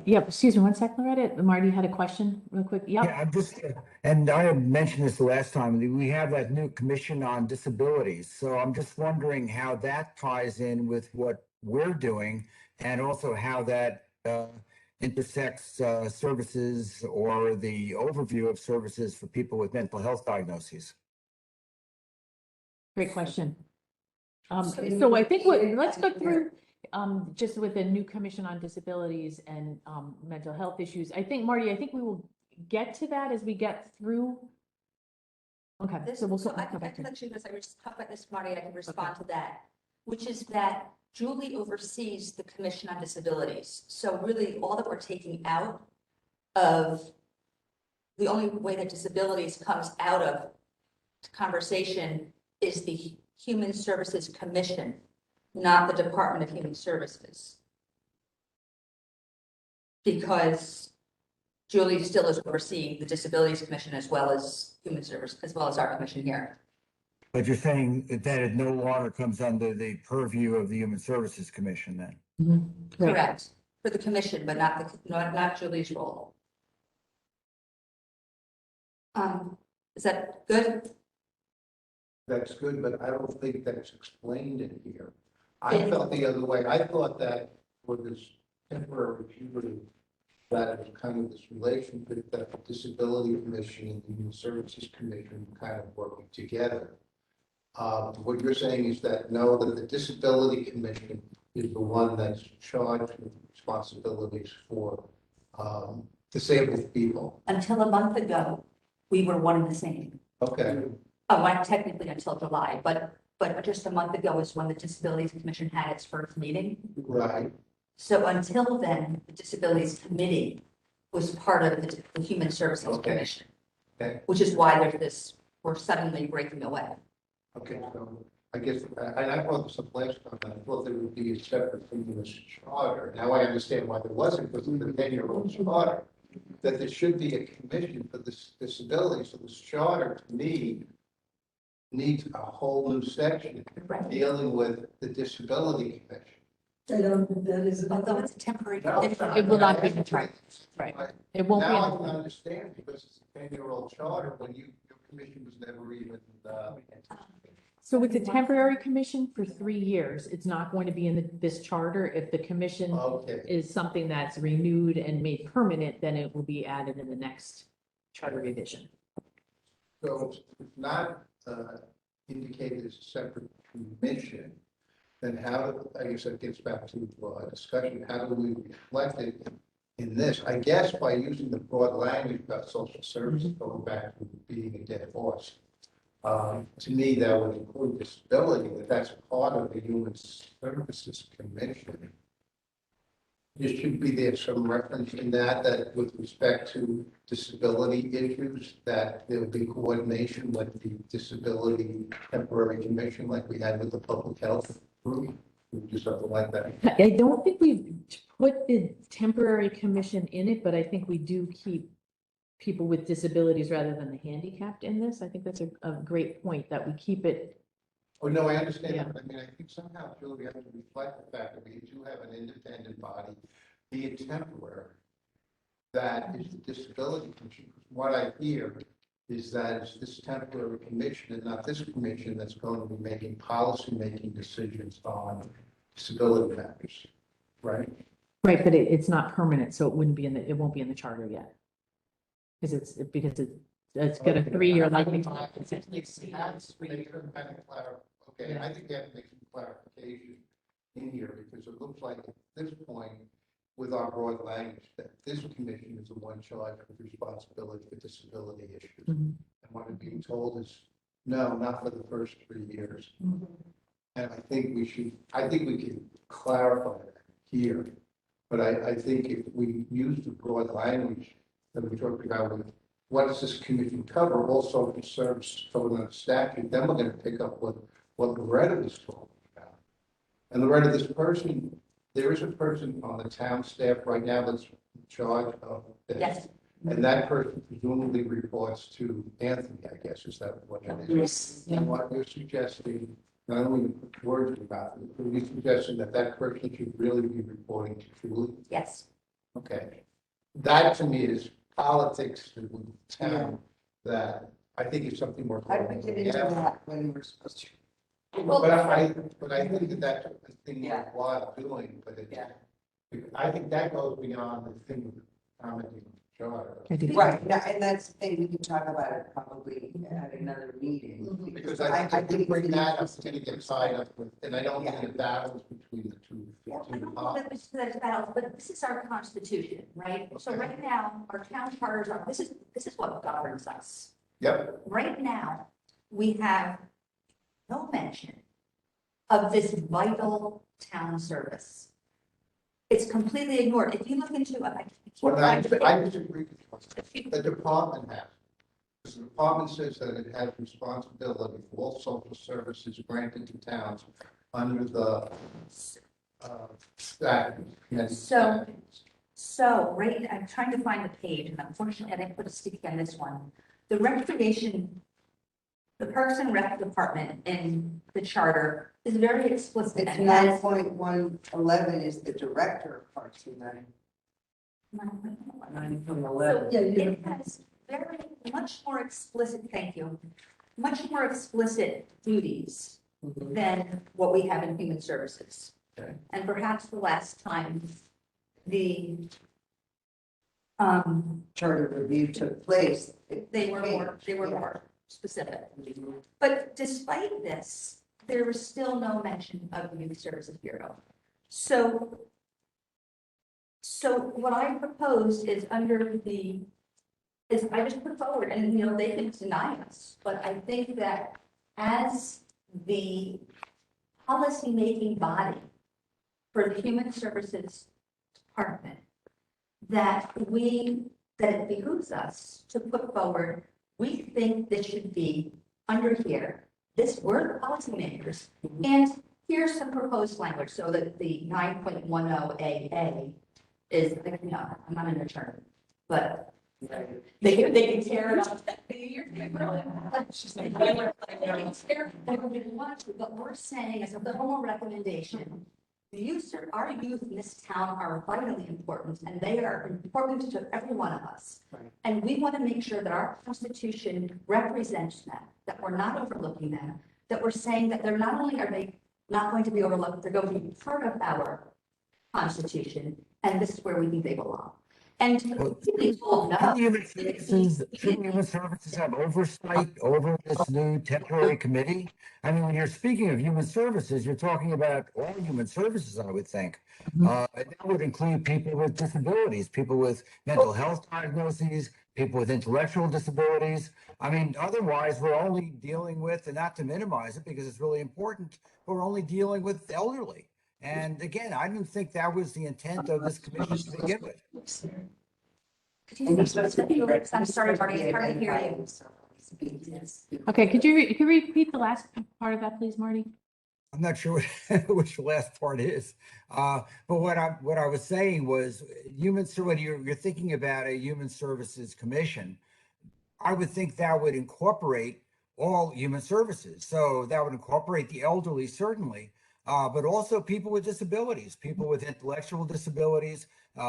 Yep, excuse me one second, Loretta. Marty had a question real quick. Yep. Yeah, I'm just, and I had mentioned this the last time, we have that new commission on disabilities. So I'm just wondering how that ties in with what we're doing and also how that intersects services or the overview of services for people with mental health diagnoses. Great question. So I think let's go through, just with the new commission on disabilities and, mental health issues. I think, Marty, I think we will get to that as we get through. Okay, so we'll So I come back can to it. actually, because I was talking about this, Marty, and I can respond to that, which is that Julie oversees the Commission on Disabilities. So really, all that we're taking out of, the only way that disabilities comes out of conversation is the Human Services Commission, not the Department of Human Services. Because Julie still is overseeing the Disabilities Commission as well as Human Service, as well as our commission here. But you're saying that it no longer comes under the purview of the Human Services Commission then? Correct, for the commission, but not Julie's role. Is that good? That's good, but I don't think that's explained in here. I felt the other way. I thought that for this temporary period, that it was kind of this relationship that the Disability Commission and the Human Services Commission were kind of working together. What you're saying is that no, that the Disability Commission is the one that's charged with responsibilities for disabled people. Until a month ago, we were one and the same. Okay, Well, technically until July, but just a month ago is when the Disabilities Commission had its first meeting. right. So until then, the Disabilities Committee was part of the Human Services Okay. Commission. Okay. Which is why there's this, we're suddenly breaking away. Okay, so I guess, and I brought this up last time, I thought there would be a separate from this charter. Now I understand why there wasn't, because of the 10-year-old charter, that there should be a commission for this disability. So this charter, to me, needs a whole new section dealing with the disability commission. I don't think that is. Although it's a temporary. It will not be the charter. Right. It won't Now I be. can understand, because it's a 10-year-old charter, when your commission was never even, So it's a temporary commission for 3 years. It's not going to be in this charter. If the commission okay. is something that's renewed and made permanent, then it will be added in the next charter revision. So if not indicated as a separate commission, then how, I guess that gets back to discussion, how do we reflect it in this? I guess by using the broad language about social services, going back to being a dead horse. To me, that would include disability, that that's part of the Human Services Commission. There should be there some reference in that with respect to disability issues, that there would be coordination with the Disability Temporary Commission like we had with the Public Health Group. We do something like that. I don't think we've put the temporary commission in it, but I think we do keep people with disabilities rather than the handicapped in this. I think that's a great point that we keep it. Oh, no, I understand Yeah. that, but I mean, I think somehow, Julie, we have to reflect the fact that we do have an independent body, be it temporary, that is the disability commission. What I hear is that it's this temporary commission and not this commission that's going to be making policy-making decisions on disability matters, right? Right, but it's not permanent, so it wouldn't be it won't be in the charter yet. Because it's got a 3-year life. Make some kind of okay, I think you have to make some clarification in here, because it looks like at this point, with our broad language, that this commission is the one charged with responsibility for disability issues. Mhm. And what I'm being told is, no, not for the first 3 years. And I think we can clarify that here. But I think if we use the broad language that we talked about with what does this commission cover, also the service covered under statute, then we're gonna pick up what Loretta was talking about. And Loretta, this person, there is a person on the town staff right now that's in charge of this. Yes. And that person presumably reports to Anthony, I guess, is that what it is? And what you're suggesting, not only put words about it, but you're suggesting that that person should really be reporting to Julie? Yes. Okay. That to me is politics to the town that I think is something more. How do we get into that when we're supposed to? But I think that that's a thing Yeah. worthwhile doing, but it, Yeah. I think that goes beyond the thing of commenting on the charter. I think- Right, now, and that's the thing, we can talk about it probably at another meeting. Because I think if you bring that up, it's it's gonna get tied up with, and I don't think it battles between the two. Yeah, I two don't know that this is about, but this is our constitution, right? So Okay. right now, our town charters are, this is what governs us. Yep, Right now, we have no mention of this vital town service. It's completely ignored. If you look into, well, I disagree with you. The department has. The department says that it has responsibility for all social services granted to towns under the statute. So, right, I'm trying to find the page, and unfortunately, I didn't put a sticky on this one. The recreation, the Parks and Rec Department in the charter is very explicit. It's and has- 9.111 is the director of Parks and Rec. 9.11. Yeah, It has very, much more explicit, thank you, much more explicit duties Mhm. than what we have in human services. Okay. And perhaps the last time the, Charter review took place. they were more specific. But despite this, there was still no mention of the Youth Services Bureau. So what I proposed is I just put forward, and they can deny us, but I think that as the policymaking body for the Human Services Department, that it behooves us to put forward, we think this should be under here. We're the policymakers, and here's some proposed language, so that the 9.10 AA is, I'm not an attorney, but they can tear it up. But we're saying as a formal recommendation, our youth in this town are vitally important, and they are important to every one of us. Right. And we want to make sure that our Constitution represents them, that we're not overlooking them, that we're saying that they're not only are they not going to be overlooked, they're going to be part of our Constitution, and this is where we think they belong. And Well, we told no. Shouldn't human services have oversight over this new temporary committee? I mean, when you're speaking of human services, you're talking about all human services, I would think. And that would include people with disabilities, people with mental health diagnoses, people with intellectual disabilities. I mean, otherwise, we're only dealing with, and not to minimize it because it's really important, but we're only dealing with elderly. And again, I didn't think that was the intent of this commission to begin with. I'm sorry, Marty, it's hard to hear you. Okay, could you repeat the last part of that, please, Marty? I'm not sure which the last part is. But what I was saying was when you're thinking about a human services commission, I would think that would incorporate all human services. So that would incorporate the elderly, certainly, but also people with disabilities, people with intellectual disabilities,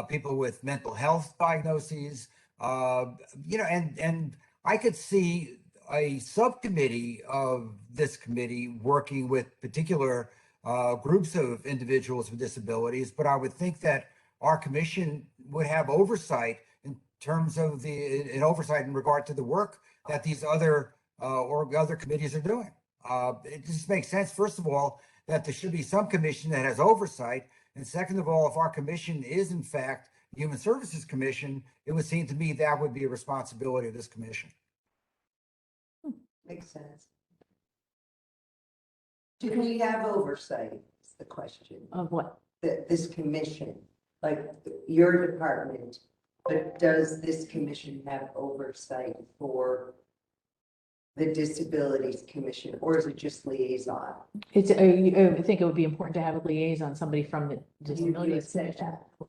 people with mental health diagnoses, uh, and I could see a subcommittee of this committee working with particular groups of individuals with disabilities, but I would think that our commission would have oversight in terms of an oversight in regard to the work that these other or other committees are doing. It just makes sense, first of all, that there should be some commission that has oversight. And second of all, if our commission is in fact Human Services Commission, it would seem to me that would be a responsibility of this commission. Makes sense. Do we have oversight, is the question, Of what? this commission, like your department, but does this commission have oversight for the Disabilities Commission, or is it just liaison? It's, I think it would be important to have a liaison, somebody from the You Disabilities said Commission. that.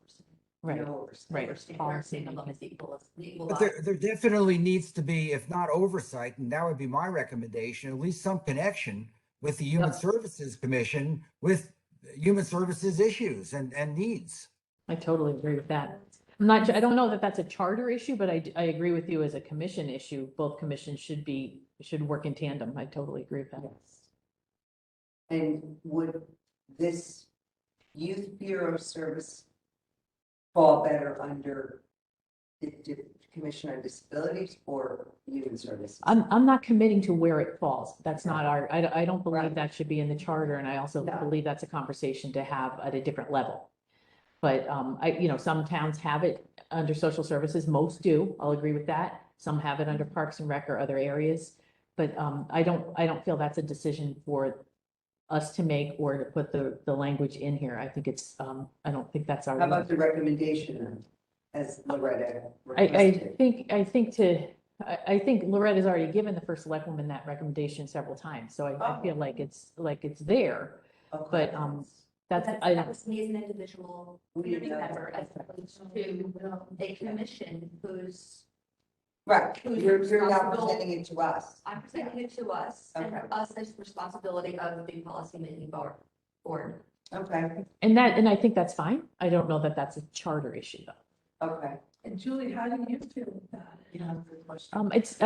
Right, No oversight. right. Understand Policy. them as equal. But there definitely needs to be, if not oversight, and that would be my recommendation, at least some connection with the Human Yep. Services Commission with human services issues and needs. I totally agree with that. I don't know that that's a charter issue, but I agree with you as a commission issue. Both commissions should work in tandem. I totally agree with that. And would this Youth Bureau service fall better under the Commission on Disabilities or Human Services? I'm not committing to where it falls. That's not I don't believe Right. that should be in the charter, and I also No. believe that's a conversation to have at a different level. But, some towns have it under social services, most do, I'll agree with that. Some have it under Parks and Rec or other areas. But, I don't feel that's a decision for us to make or to put the language in here. I think I don't think that's our. How about the recommendation then, as Loretta I requested? think Loretta's already given the first selectwoman that recommendation several times, so I feel like it's there. Okay. But, that's, That was me as an individual We community know. member as opposed to a commission who's, Right, who's you're now responsible. presenting it to us. I'm presenting it to us, and Okay. us as responsibility of the policy making board. Okay, and I think that's fine. I don't know that that's a charter issue though. okay. And Julie, how do you feel about it? It's,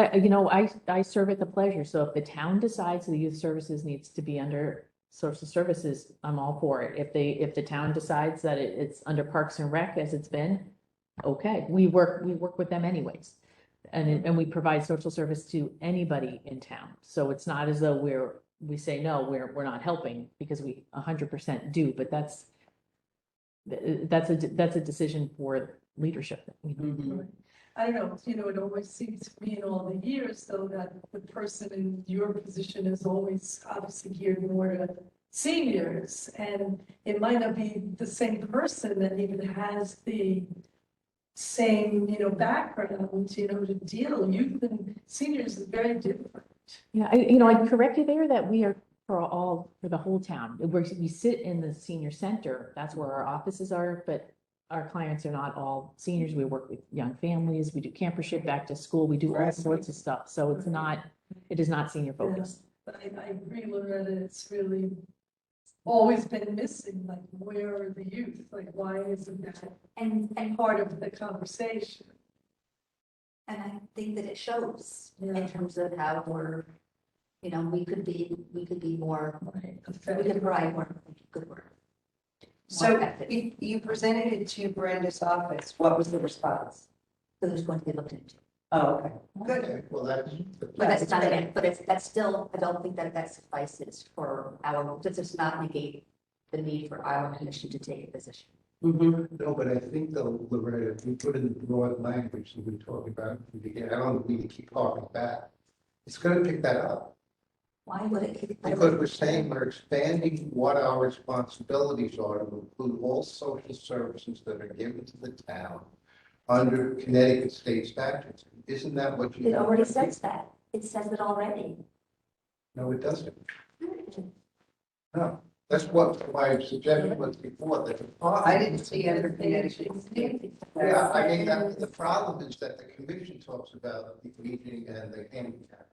I serve at the pleasure, so if the town decides the youth services needs to be under social services, I'm all for it. If the town decides that it's under Parks and Rec as it's been, okay, we work with them anyways. And we provide social service to anybody in town, so it's not as though we say, no, we're not helping, because we 100% do, but that's a decision for leadership. Mhm. I don't know, it always seems to me in all the years, though, that the person in your position is always obviously geared more to seniors, and it might not be the same person that even has the same, background, to deal. Youth and seniors is very different. Yeah, I'd correct you there that we are for the whole town. We sit in the senior center, that's where our offices are, but our clients are not all seniors. We work with young families, we do campership, back to school, we do all Right. sorts of stuff. So it is not senior focused. But I agree, Loretta, it's really always been missing, like, where are the youth? Like, why isn't that And part of the conversation? I think that it shows Yeah. in terms of how we're, we could be more, we Effective. could provide more good work. So effective. you presented it to Brenda's office. What was the response? Who's going to be looked into. Oh, okay, good. Okay, well, that's. But that's not it, but that's still, I don't think that suffices for does not negate the need for our commission to take a position. Mhm. No, but I think though, Loretta, if we put in the broad language that we're talking about, I don't need to keep talking back. It's gonna pick that up, Why would it? because we're saying we're expanding what our responsibilities are to include all social services that are given to the town under Connecticut state statutes. Isn't that what you? It already says that. It says it already. No, it doesn't. No, that's what my suggestion was before, that the I department. didn't see under Connecticut State. Yeah, I mean, the problem is that the commission talks about the aging and the handicap.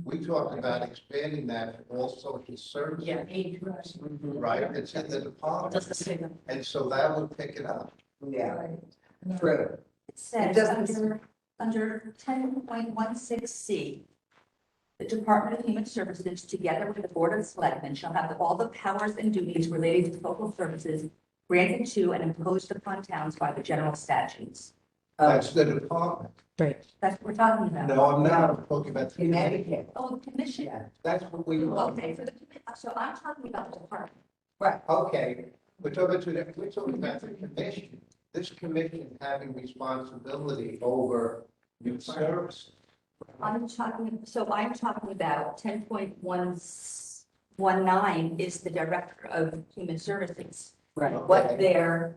We talked about expanding that to all social services. Yeah, age groups. Right, it's in the department, Doesn't say that. and so that would pick it up. Yeah, true. It says doesn't- under 10.16C, the Department of Human Services, together with the Board of Selectmen, shall have all the powers and duties relating to local services granted to and imposed upon towns by the general statutes. That's the department. Right. That's what we're talking about. No, I'm not, I'm talking about the commission. Connecticut. Oh, the commission. That's what we want. Okay, for the, so I'm talking about the department. Okay, we're talking about the commission. This commission having responsibility over youth service. I'm talking about 10.119 is the Director of Human Services. Right. What their,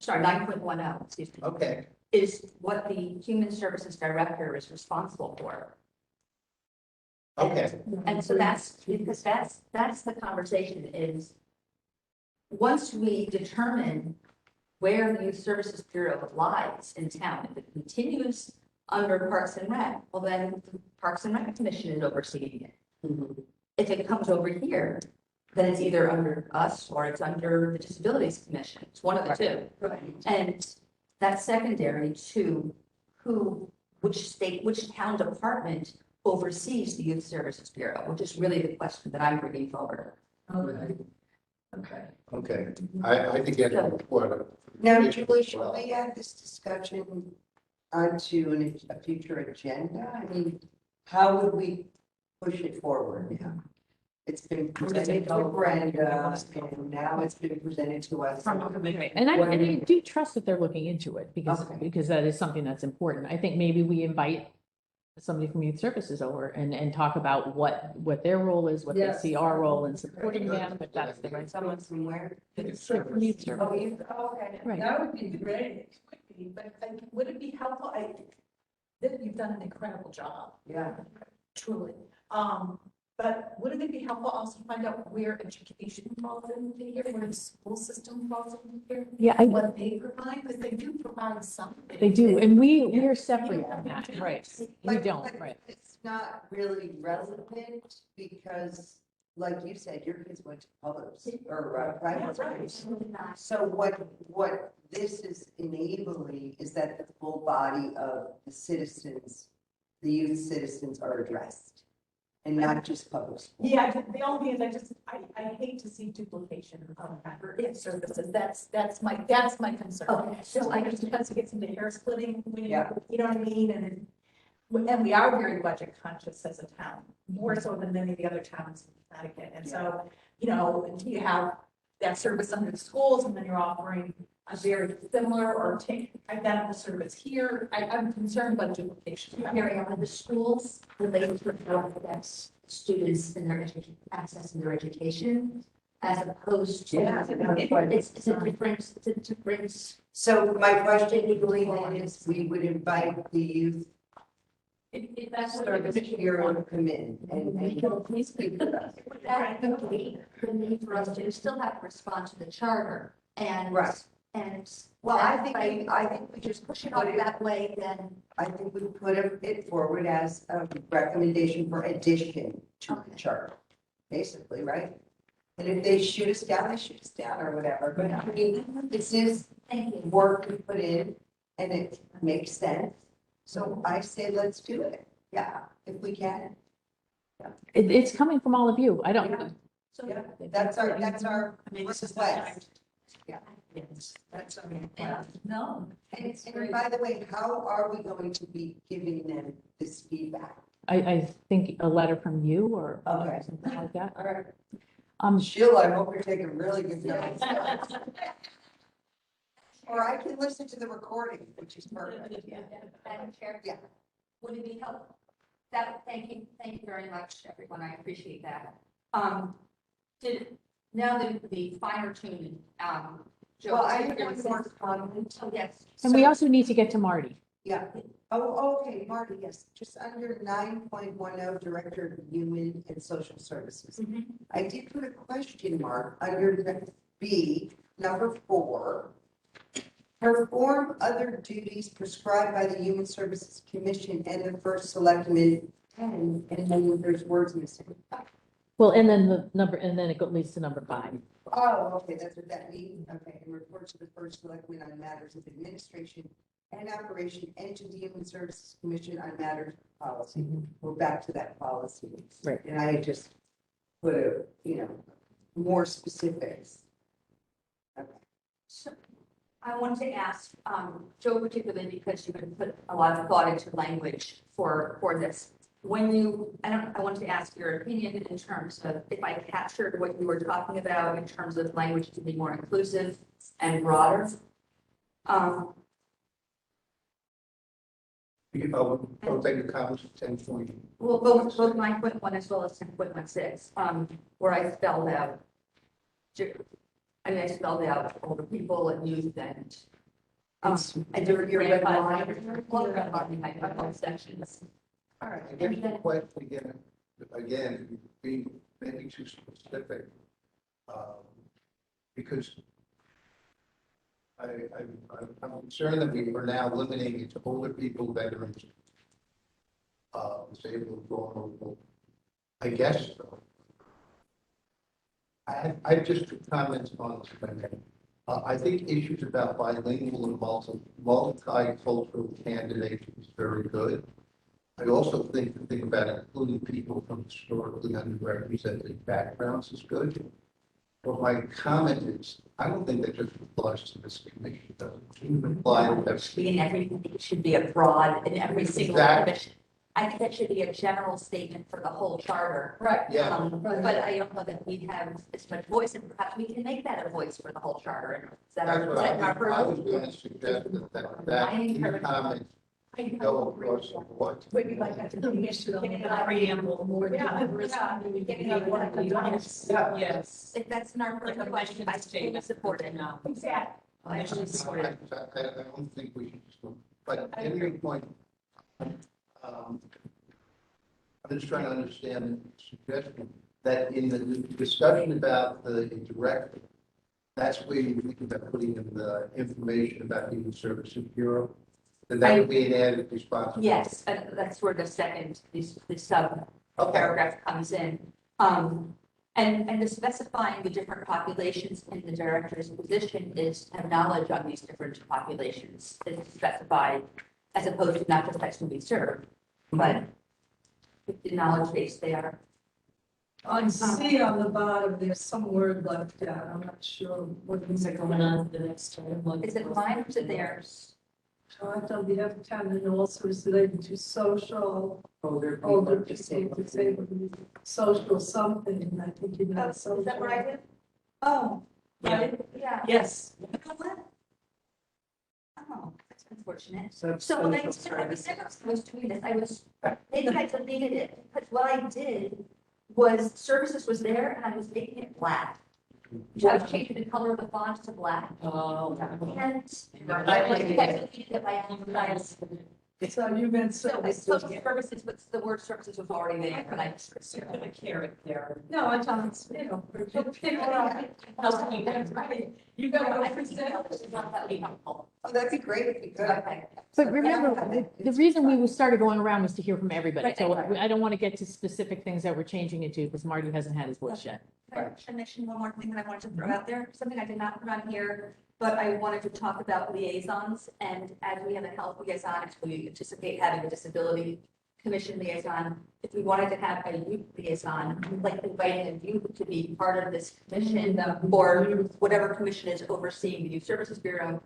sorry, 9.10, excuse me, Okay, is what the Human Services Director is responsible for. okay, And so that's, because that's the conversation is, once we determine where the Youth Services Bureau lies in town, if it continues under Parks and Rec, well, then the Parks and Rec Commission is overseeing it. If it comes over here, then it's either under us or it's under the Disabilities Commission. It's one of the two. And that's secondary to which town department oversees the Youth Services Bureau, which is really the question that I'm bringing forward. Okay. Okay. okay. I think that's important. Now, Julie, should we add this discussion onto a future agenda? I mean, how would we push it forward? It's been presented to Brenda, and now it's been presented to us. And I do trust that they're looking into it Okay. because that is something that's important. I think maybe we invite somebody from Youth Services over and talk about what their role is, what they Yes. see our role in supporting them, if that's the right. Someone from where? From Youth Services. Okay, Right. that would be great, it would be, but would it be helpful, that you've done an incredible job, Yeah. truly. But wouldn't it be helpful also to find out where education falls in here, where the school system falls in here? Yeah, What they provide, because they do provide something. they do, and we are separate from that, right? We But- don't, but right? It's not really relevant because, like you said, your kids went to public or private schools. So what this is enabling is that the full body of the citizens, the youth citizens are addressed. And not just public schools. Yeah, the only thing is I hate to see duplication of services. That's my concern. Okay. Just like it depends, it gets into hair splitting, Yeah. you know what I mean? And we are very budget conscious as a town, more so than many of the other towns in Connecticut. And so, you you have that service under the schools and then you're offering a very similar or identical service here. I'm concerned about duplication. Mary, are the schools related to how it affects students and their access in their education as opposed to? Yeah. It's a difference. So my question legally then is, we would invite the youth If that's service bureau to come in and Please speak to us. That would be the need for us to still have to respond to the charter and. Right. And. Well, I think we just Push it off that way, then. I think we put it forward as a recommendation for addition to the charter, basically, right? And if they shoot us down, they shoot us down or whatever, but I mean, this is work we put in and it makes sense. So I say, let's do it. Yeah, if we can. It's coming from all of you. I don't. Yeah, that's our request. Yes, that's, No. And by the way, how are we going to be giving them this feedback? I think a letter from you or Okay. something like that. All right. Sheila, I hope you're taking really good notes. Or I can listen to the recording, which is perfect. Madam Chair? Yeah. Would it be helpful? Thank you very much, everyone. I appreciate that. Now the finer tuning, Joe. Well, I have one more comment. Oh, yes. and we also need to get to Marty. Yeah, Oh, okay, Marty, yes, just under 9.10, Director of Human and Social Services. I did put a question mark under the B, number 4. Perform other duties prescribed by the Human Services Commission and the first selectman, and then there's words missing. Well, and then the number, and then leads to number 5. Oh, okay, that's what that means. Okay, and report to the first selectman on matters of administration and operation, and to the Human Services Commission on matters of policy. We're back to that policy. Right. And I just put a, more specifics. Okay. So I wanted to ask, Joe, particularly because you have put a lot of thought into language for this. I wanted to ask your opinion in terms of if I captured what you were talking about in terms of language to be more inclusive and broader. I'll take your comments at 10:20. Well, both 9.1 as well as 10.16, where I spelled out. I spelled out older people and youth and. And your red line sections. All right, I guess the question again, being maybe too specific, because I'm concerned that we are now limiting it to older people, veterans, disabled, vulnerable. I guess so. I have just two comments on this. I think issues about bilingual and multicultural candidates is very good. I also think the thing about including people from historically underrepresented backgrounds is good. But my comment is, I don't think that just applies to this commission, though. It shouldn't apply to every. In everything, it should be a broad in every single commission. I think that should be a general statement for the whole charter. Right. Yeah. But I don't know that we have as much voice, and perhaps we can make that a voice for the whole charter. Is that That's what I was our going to suggest that comment go across the board. Would you like that to be issued on the preamble more? Yes. If that's not a question, I fully support it now. Exactly. I actually support it. I don't think we should just, but in your point, I'm just trying to understand the suggestion that in the discussion about the director, that's where you think about putting in the information about the Human Services Bureau, that would be an added responsibility. Yes, and that's where the second, the sub Okay. paragraph comes in. And the specifying the different populations in the director's position is to have knowledge on these different populations. It's specified as opposed to not just that's to be served, but the knowledge base they are. On C on the bottom, there's some word left out. I'm not sure what things are going on the next time. Is it mine or is it theirs? So I thought we have time and also is related to social, older disabled, social something, and I think you know. Is that what I did? Oh, Yeah. right, yeah. Yes. You know what? Oh, that's unfortunate. So when I was doing this, maybe I deleted it, but what I did was services was there and I was making it black. I was changing the color of the font to black. Oh. And I deleted it by hand. So you meant So so. I spoke services, but the word services was already there, and I just. A carrot there. No, I thought it's, you know. You got to represent. Oh, that'd be great if you could. Okay. But remember, the reason we started going around was to hear from everybody. Right, So right. I don't want to get to specific things that we're changing it to because Marty hasn't had his voice yet. Can I mention one more thing that I wanted to throw out there? Something I did not put on here, but I wanted to talk about liaisons. And as we have a health liaison, if we anticipate having a disability commission liaison, if we wanted to have a youth liaison, we'd like inviting a youth to be part of this commission or whatever commission is overseeing the Youth Services Bureau.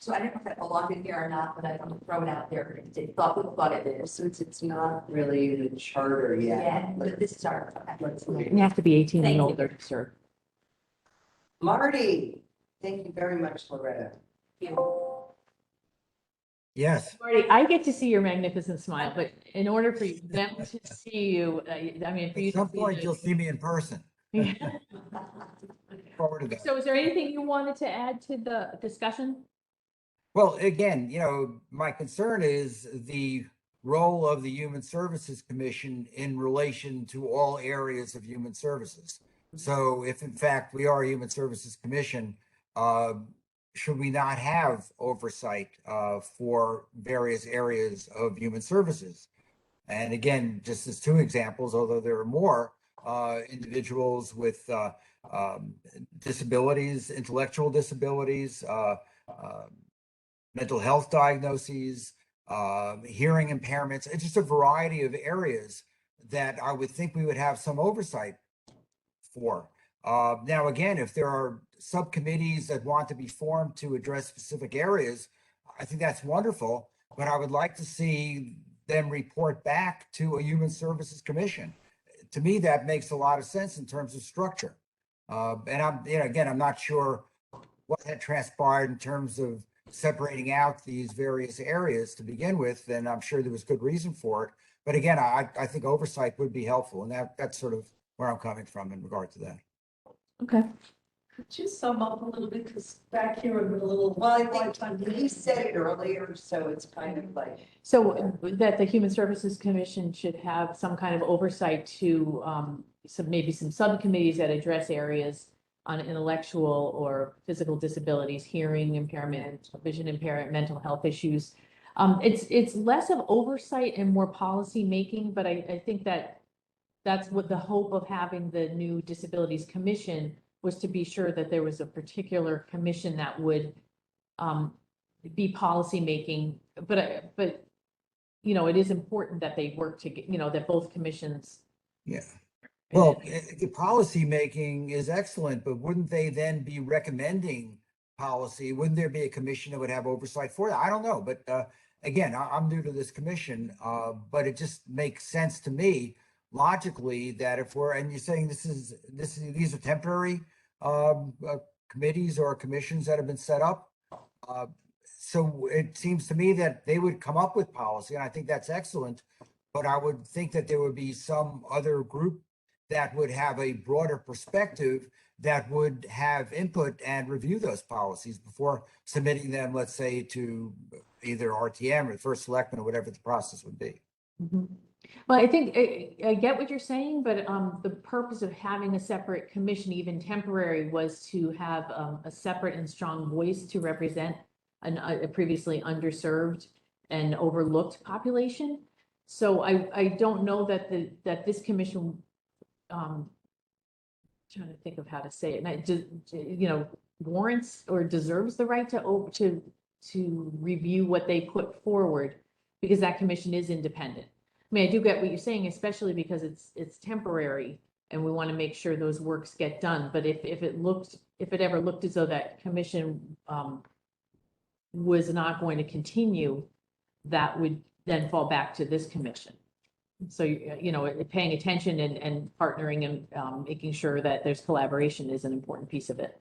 So I don't know if that belonged in here or not, but I want to throw it out there. People thought it is. Since it's not really the charter yet. Yeah, but this is our. You have to be 18 Thank and you. older to serve. Marty, thank you very much, Loretta. Yes. Marty, I get to see your magnificent smile, but in order for them to see you, I mean, for you At some to point, see you'll see me in person. the- Forward to that. So is there anything you wanted to add to the discussion? Well, again, my concern is the role of the Human Services Commission in relation to all areas of human services. So if in fact we are a Human Services Commission, uh, should we not have oversight for various areas of human services? And again, just as two examples, although there are more, individuals with disabilities, intellectual disabilities, mental health diagnoses, hearing impairments. It's just a variety of areas that I would think we would have some oversight for. Now, again, if there are subcommittees that want to be formed to address specific areas, I think that's wonderful, but I would like to see them report back to a Human Services Commission. To me, that makes a lot of sense in terms of structure. And again, I'm not sure what had transpired in terms of separating out these various areas to begin with, then I'm sure there was good reason for it. But again, I think oversight would be helpful, and that's sort of where I'm coming from in regard to that. Okay. Could you sum up a little bit, because back here I'm a little. Well, I think you said it earlier, so it's kind of like. So that the Human Services Commission should have some kind of oversight to maybe some subcommittees that address areas on intellectual or physical disabilities, hearing impairment, vision impairment, mental health issues. It's less of oversight and more policy making, but I think that's what the hope of having the new Disabilities Commission was, to be sure that there was a particular commission that would be policy making, but it is important that they work together, that both commissions. Yeah. Well, the policy making is excellent, but wouldn't they then be recommending policy? Wouldn't there be a commission that would have oversight for that? I don't know, but again, I'm new to this commission, but it just makes sense to me logically that if and you're saying these are temporary committees or commissions that have been set up. So it seems to me that they would come up with policy, and I think that's excellent. But I would think that there would be some other group that would have a broader perspective that would have input and review those policies before submitting them, let's say, to either RTM or the first selectman or whatever the process would be. Mm-hmm. Well, I think I get what you're saying, but the purpose of having a separate commission, even temporary, was to have a separate and strong voice to represent a previously underserved and overlooked population. So I don't know that this commission, trying to think of how to say it, and warrants or deserves the right to review what they put forward, because that commission is independent. I mean, I do get what you're saying, especially because it's temporary and we want to make sure those works get done. But if it ever looked as though that commission was not going to continue, that would then fall back to this commission. So, paying attention and partnering and making sure that there's collaboration is an important piece of it.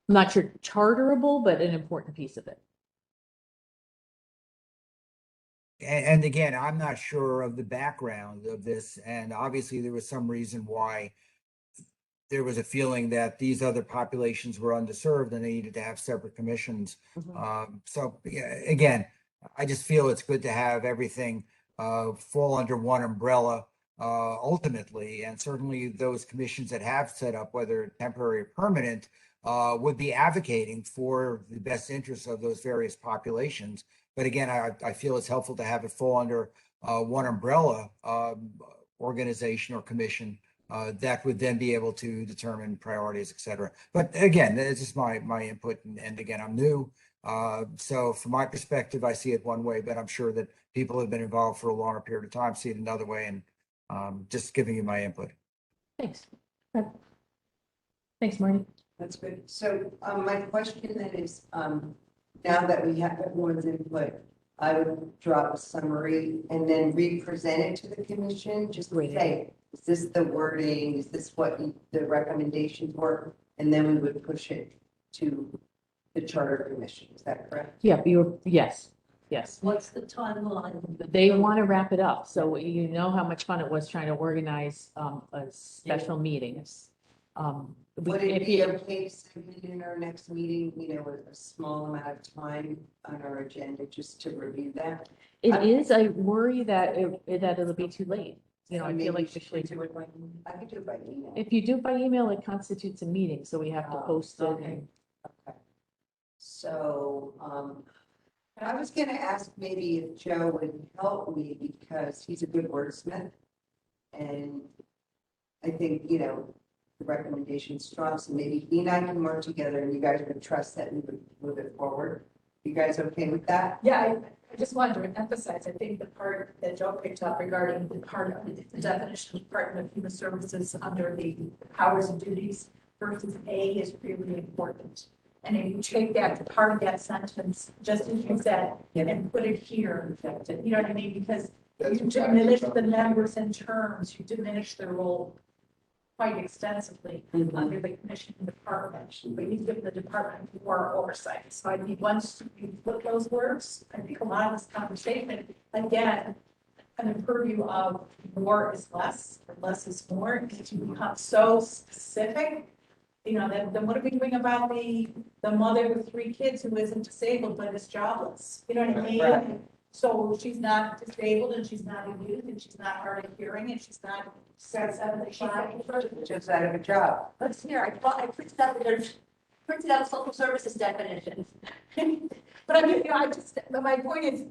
I'm not sure charterable, but an important piece of it. And again, I'm not sure of the background of this, and obviously there was some reason why there was a feeling that these other populations were underserved and they needed to have separate commissions. So yeah, again, I just feel it's good to have everything fall under one umbrella ultimately, and certainly those commissions that have set up, whether temporary or permanent, would be advocating for the best interests of those various populations. But again, I feel it's helpful to have it fall under one umbrella organization or commission that would then be able to determine priorities, et cetera. But again, it's just my input. And again, I'm new. So from my perspective, I see it one way, but I'm sure that people who have been involved for a longer period of time see it another way, and just giving you my input. Thanks. Thanks, Marty. That's good. So my question then is, now that we have everyone's input, I would drop a summary and then re-present it to the commission, just to say, is this the wording? Is this what the recommendations were? And then we would push it to the charter commission. Is that correct? Yeah, yes. What's the timeline? They want to wrap it up. So you know how much fun it was trying to organize a special meeting. Would it be okay to send in our next meeting, a small amount of time on our agenda just to review that? It is, I worry that that it'll be too late. I Maybe feel like we should do it by, I could do it by email. if you do by email, it constitutes a meeting, so we have to post it. Okay. Okay. So, I was gonna ask maybe if Joe would help me because he's a good wordsmith. And I think, the recommendation's strong, so maybe he and I can work together and you guys would trust that we would move it forward. You guys okay with that? Yeah, I just wanted to emphasize, I think the part that Joe picked up regarding the part of the definition of Department of Human Services under the powers and duties versus A is really important. And if you take that, part of that sentence, just as you said, and put it here, you know what I mean? Because That's you exactly diminish the something. members in terms, you diminish their role quite extensively under the commission and department, but you give the department more oversight. So I think once you put those words, I think a lot of this conversation, again, an purview of more is less, or less is more, because you become so specific. Then what are we doing about the mother with 3 kids who isn't disabled but is jobless? You know what I mean? Right. So she's not disabled and she's not a youth and she's not hard of hearing and she's not. Just out of a job. Let's hear, I printed out a social services definition. But I mean, but my point is,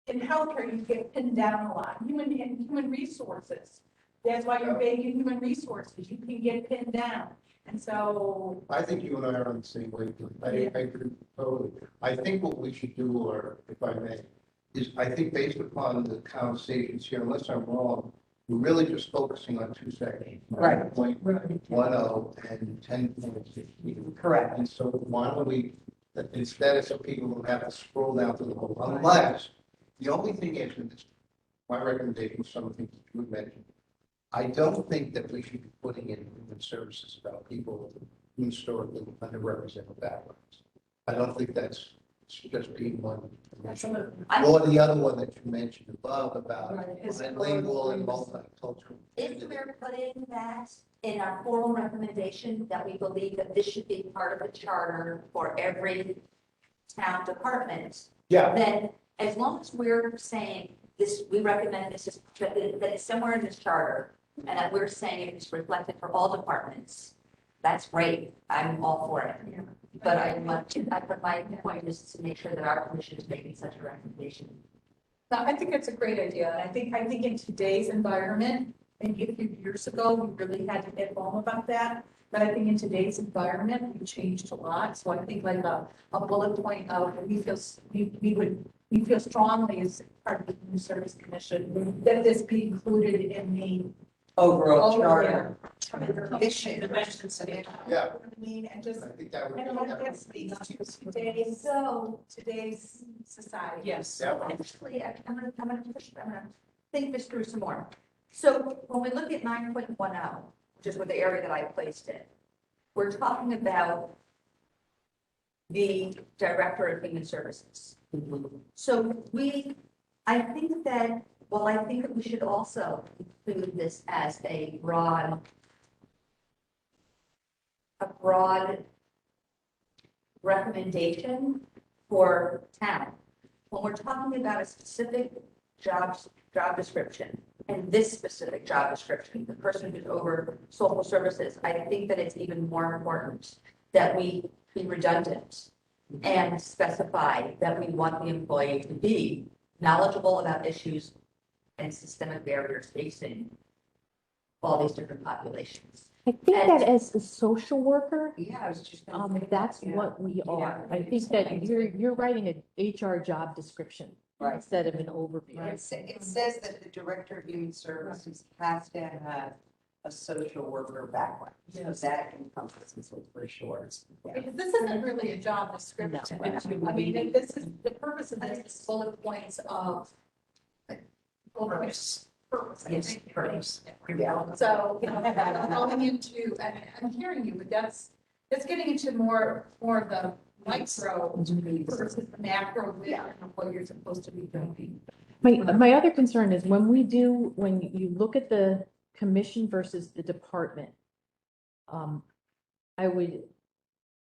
in healthcare, you get pinned down a lot, human resources. That's why you're big in human resources, you can get pinned down. And so, I think you and I are on the same wavelength. I agree totally. I think what we should do, or if I may, is I think based upon the conversations here, unless I'm wrong, we're really just focusing on 2 sections. Right. 9.10 and 10.15. Correct. And so why don't we, instead of so people don't have to scroll down to the whole, unless, the only thing is, and this, my recommendation, some of the things that you had mentioned, I don't think that we should be putting in human services about people with historically underrepresented backgrounds. I don't think that's just being one. Or the other one that you mentioned above about bilingual and multicultural. If we're putting that in our formal recommendation, that we believe that this should be part of the charter for every town department, Yeah, then as long as we're saying this, we recommend this is, that it's somewhere in this charter, and that we're saying it's reflected for all departments, that's great. I'm all for it. But my point is to make sure that our commission is making such a recommendation. no, I think it's a great idea, and I think in today's environment, maybe a few years ago, we really had to hit home about that. But I think in today's environment, we've changed a lot, so I think like a bullet point of, we feel strongly as part of the Human Service Commission, that this be included in the Overall charter. Commission. yeah. I mean, and just, I think that would I be. don't know, that speaks to today's society. Yes. Yeah. Actually, I'm gonna think this through some more. So when we look at 9.10, which is what the area that I placed in, we're talking about the Director of Human Services. So I think that we should also include this as a broad recommendation for town. When we're talking about a specific job description, and this specific job description, the person who's over social services, I think that it's even more important that we be redundant and specify that we want the employee to be knowledgeable about issues and systemic barriers facing all these different populations. I think that as a social worker, Yeah, I was just gonna say that's that, yeah. what we are. Yeah. I think that you're writing an HR job description Right. instead of an overview. It says that the Director of Human Services has to have a social worker background. So that encompasses it for sure. Yeah. Because this isn't really a job description. No. I mean, this is, the purpose of this is bullet points of purpose. Yes, purpose. So, going into, and I'm hearing you, but that's getting into more of the micro versus the macro vision of what you're supposed to be doing. My other concern is when you look at the commission versus the department, I would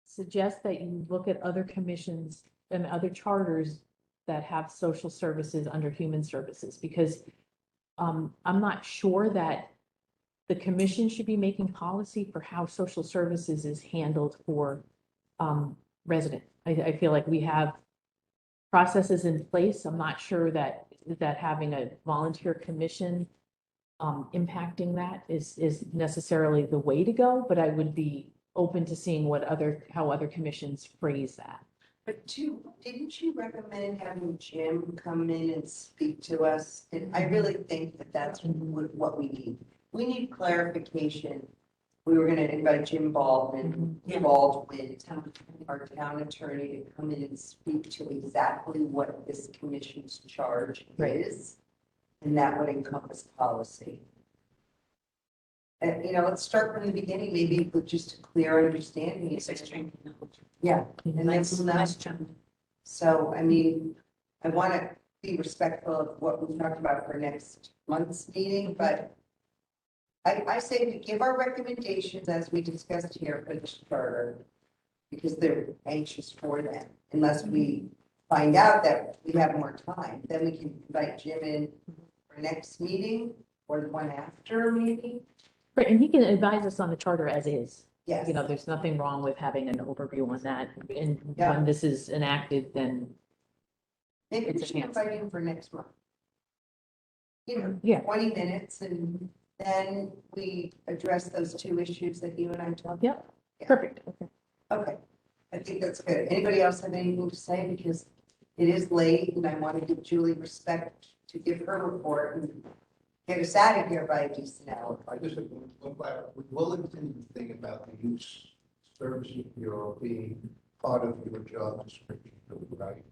suggest that you look at other commissions and other charters that have social services under human services, because I'm not sure that the commission should be making policy for how social services is handled for resident. I feel like we have processes in place. I'm not sure that having a volunteer commission impacting that is necessarily the way to go, but I would be open to seeing how other commissions phrase that. But didn't you recommend having Jim come in and speak to us? And I really think that that's what we need. We need clarification. We were gonna invite Jim Baldwin, our town attorney, to come in and speak to exactly what this commission's charge is. And that would encompass policy. And, let's start from the beginning, maybe with just a clear understanding. Yeah, and that's Nice not, job. so, I mean, I want to be respectful of what we talked about for next month's meeting, but I say we give our recommendations as we discussed here for this charter, because they're anxious for them, unless we find out that we have more time, then we can invite Jim in for next meeting or the one after maybe. Right, and he can advise us on the charter as is. Yes. There's nothing wrong with having an overview on that. And Yeah. when this is enacted, then Maybe we It's should enhanced. invite him for next month. Yeah. 20 minutes, and then we address those two issues that you and I talked. Yep. Perfect. Okay. Okay, I think that's good. Anybody else have anything to say? Because it is late and I want to give Julie respect to give her report and get us out of here by a decent hour. I just, would Wellington think about the Youth Services Bureau being part of your job description, right?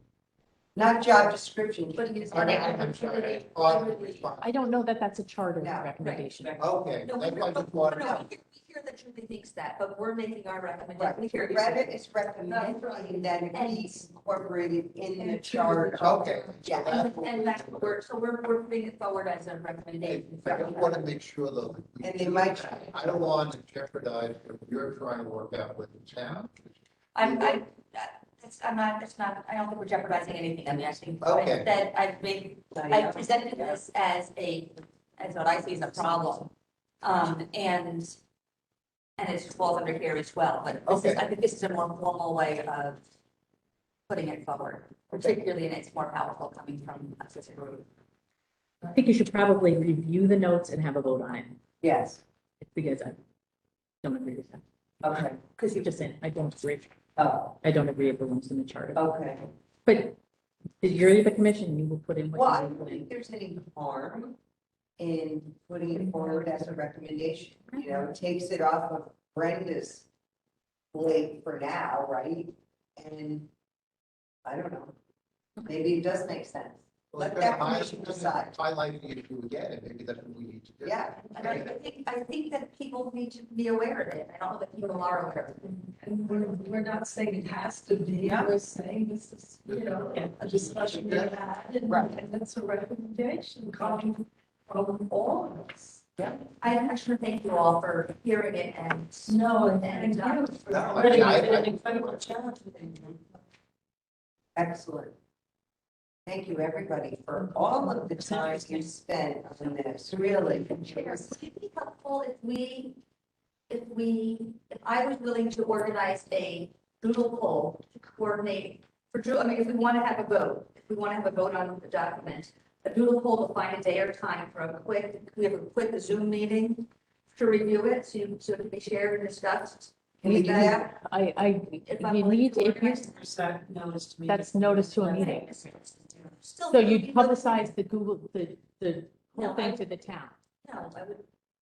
Not job description, But it's I'm sorry, part of the response. I don't know that that's a charter No, right, recommendation. Okay, No, that's we why I just wanted. we hear that Julie thinks that, but we're making our recommendation. We hear you. Reddit is recommending that it be incorporated in the charter. Okay. Yeah. And that's what we're putting it forward as a recommendation. I just want to make sure though. that And they might. I don't want to jeopardize what you're trying to work out with the town. I'm not, I don't think we're jeopardizing anything. I mean, I think, Okay. that I presented this as what I see as a problem. And it falls under here as well, but I think this is a more formal way of putting it forward, particularly, and it's more powerful coming from us as a group. I think you should probably review the notes and have a vote on it, Yes, because I don't agree with that. okay. Because you're just saying, I don't agree. Oh, I don't agree with the ones in the charter. okay. But you're the commission, you will put in Well, I what you don't put in. think there's any harm in putting it forward as a recommendation. It takes it off of Brenda's plate for now, right? And I don't know, maybe it does make sense. Let that commission decide. Highlighting the issue again, and maybe that's what we need to do. Yeah. And I think that people need to be aware of it. I don't know that people are aware of it. And we're not saying it has to be, we're saying this is, a discussion we had, and that's a recommendation coming from all of us. I actually thank you all for hearing it and. No, and, and you for No, I- really I- been an incredible job. Excellent. Thank you, everybody, for all of the time you spent on this, really. Would it be helpful if I was willing to organize a doodle poll to coordinate I mean, if we want to have a vote on the document, a doodle poll to find a day or time for we have a quick Zoom meeting to review it, so it can be shared and discussed. Can we do that? You need to, if you, that's notice to a meeting. Still, So you'd publicize the whole thing to the town. No, I would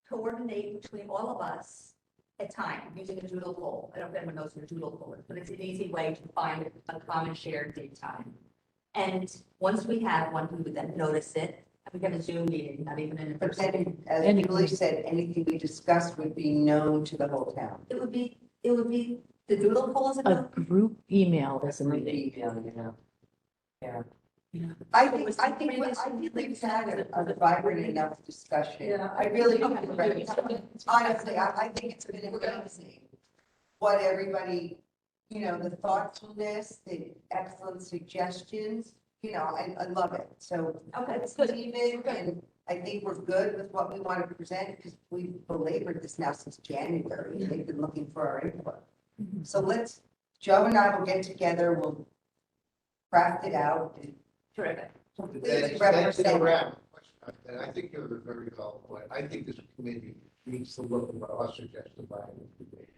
coordinate between all of us a time using a doodle poll. I don't know if anyone knows what a doodle poll is, but it's an easy way to find a common shared date time. And once we have one, we would then notice it. And we have a Zoom meeting, not even in But person. then, as Julie said, anything we discussed would be known to the whole town. It would be the doodle poll is A enough. group email is a meeting. Yeah. I think we've had a vibrant enough discussion. Yeah. I really do. Honestly, I think it's been amazing. what everybody, the thoughtfulness, the excellent suggestions, I love it. So Okay, let's good. leave it, and I think we're good with what we want to present, because we've belabored this now since January. They've been looking for our input. So Joe and I will get together, we'll craft it out. Terrific. Please That's represent. around. And I think you're a very valid point. I think this committee needs to look at our suggested language.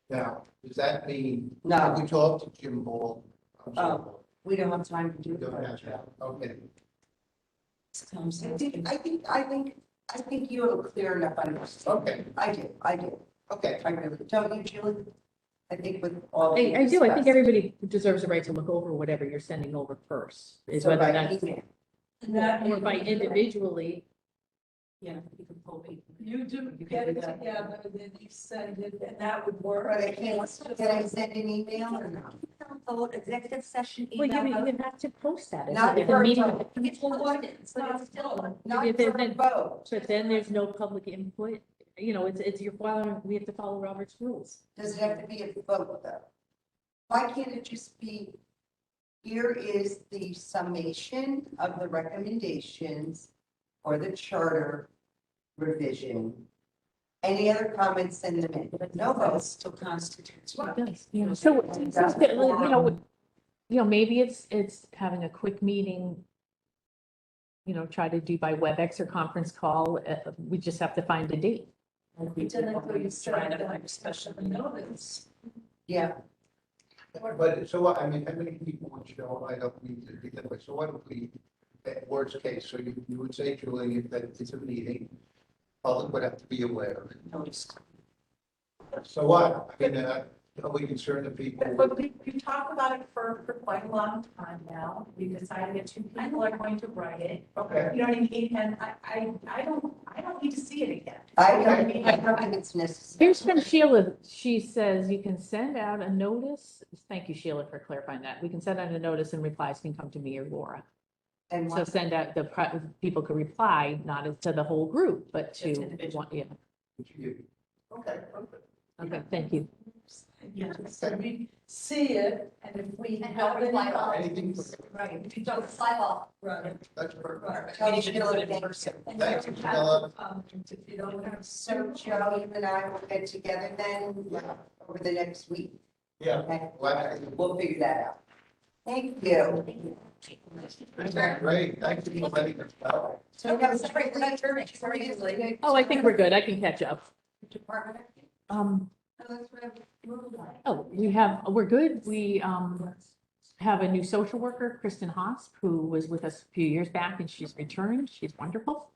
Now, does that mean? No. Have we talked to Jim Ball? I'm sorry. Oh, we don't have time to do We don't have that. that. Okay. I think you have a clear enough understanding. Okay. I do. Okay. I really, don't you, Julie? I think with all. I do. I think discussed. everybody deserves a right to look over whatever you're sending over first. Is So whether by that's, email. or by individually. Yeah, you can pull me. You do get it together, then you send it, and that would work. But I can't, can I send an email or not? Oh, executive session Well, email. you have to post that. Not If the for a meeting, vote. It's recorded, but it's still. Not If for it- a vote. but then there's no public input. It's your following, we have to follow Robert's rules. Does it have to be a vote though? Why can't it just be, here is the summation of the recommendations for the charter revision. Any other comments, send them in. No votes. Still constitutes. It does, So, maybe it's having a quick meeting. Try to do by WebEx or conference call. We just have to find a date. We didn't go, you trying to find a special notice. Yeah, But so what, I mean, how many people would show? I don't need to be that way. So what if we, at worst case, so you would say, Julie, if that it's a meeting, public would have to be aware. So what? I mean, are we concerned that people? But we talked about it for quite a long time now. We decided that 2 people are going to write it. Okay. You know what I mean? And I don't need to see it again. I don't think it's necessary. Here's from Sheila. She says you can send out a notice. Thank you, Sheila, for clarifying that. We can send out a notice and replies can come to me or Laura. And So send out people could reply, not to the whole group, but to Just individual. one, yeah. Okay, perfect. Okay, thank you. Yeah, so we see it, and if we And have don't any. reply all. Anything? Right. You don't slide off. Right. That's perfect. Tell Sheila, thanks. Thanks, Jamila. If you don't have. So Joe, you and I will get together then over the next week. Yeah. Okay, Glad. we'll figure that out. Thank you. Great, thank you for letting us know. So we have a Sorry, we're not turning. Sorry. Oh, I think we're good. I can catch up. department. We're good. We have a new social worker, Kristen Hosp, who was with us a few years back and she's returned. She's wonderful.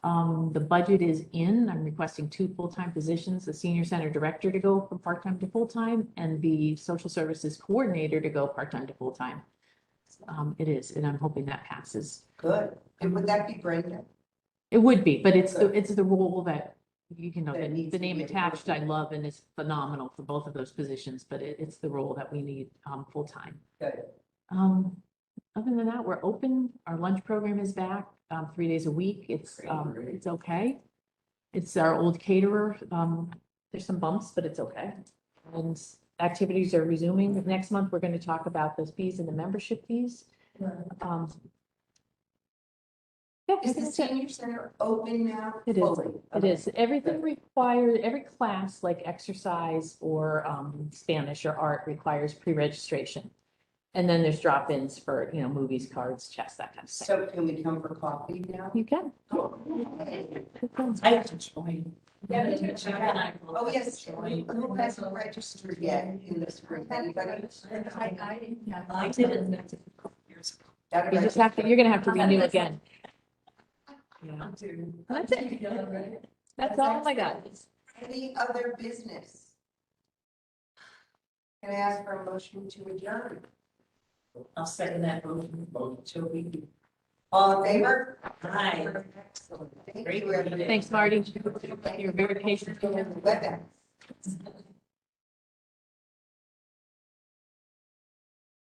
The budget is in. I'm requesting 2 full-time positions, the senior center director to go from part-time to full-time and the social services coordinator to go part-time to full-time. It is, and I'm hoping that passes. Good. And would that be Brenda? It would be, but it's the role that, That needs the to name be attached, I approved. love, and it's phenomenal for both of those positions, but it's the role that we need, full-time. Good. Other than that, we're open. Our lunch program is back, 3 days a week. It's okay. It's our old caterer. There's some bumps, but it's okay. And activities are resuming. Next month, we're going to talk about those fees and the membership fees. Yeah, I Is think the that's it. senior center open now? It is, Fully? it is. Everything requires, every class like exercise or Spanish or art requires pre-registration. And then there's drop-ins for, movies, cards, chess, that kind of stuff. So can we come for coffee now? You can. I have to join. Oh, yes. Who hasn't registered yet in this group? Anybody? I didn't. You just have to, you're gonna have to renew again. Yeah. That's it. That's all I got. Any other business? Can I ask for a motion to adjourn? I'll second that motion. All in favor? Aye. Excellent. Thank you, everybody. Thanks, Marty. You're very patient. WebEx.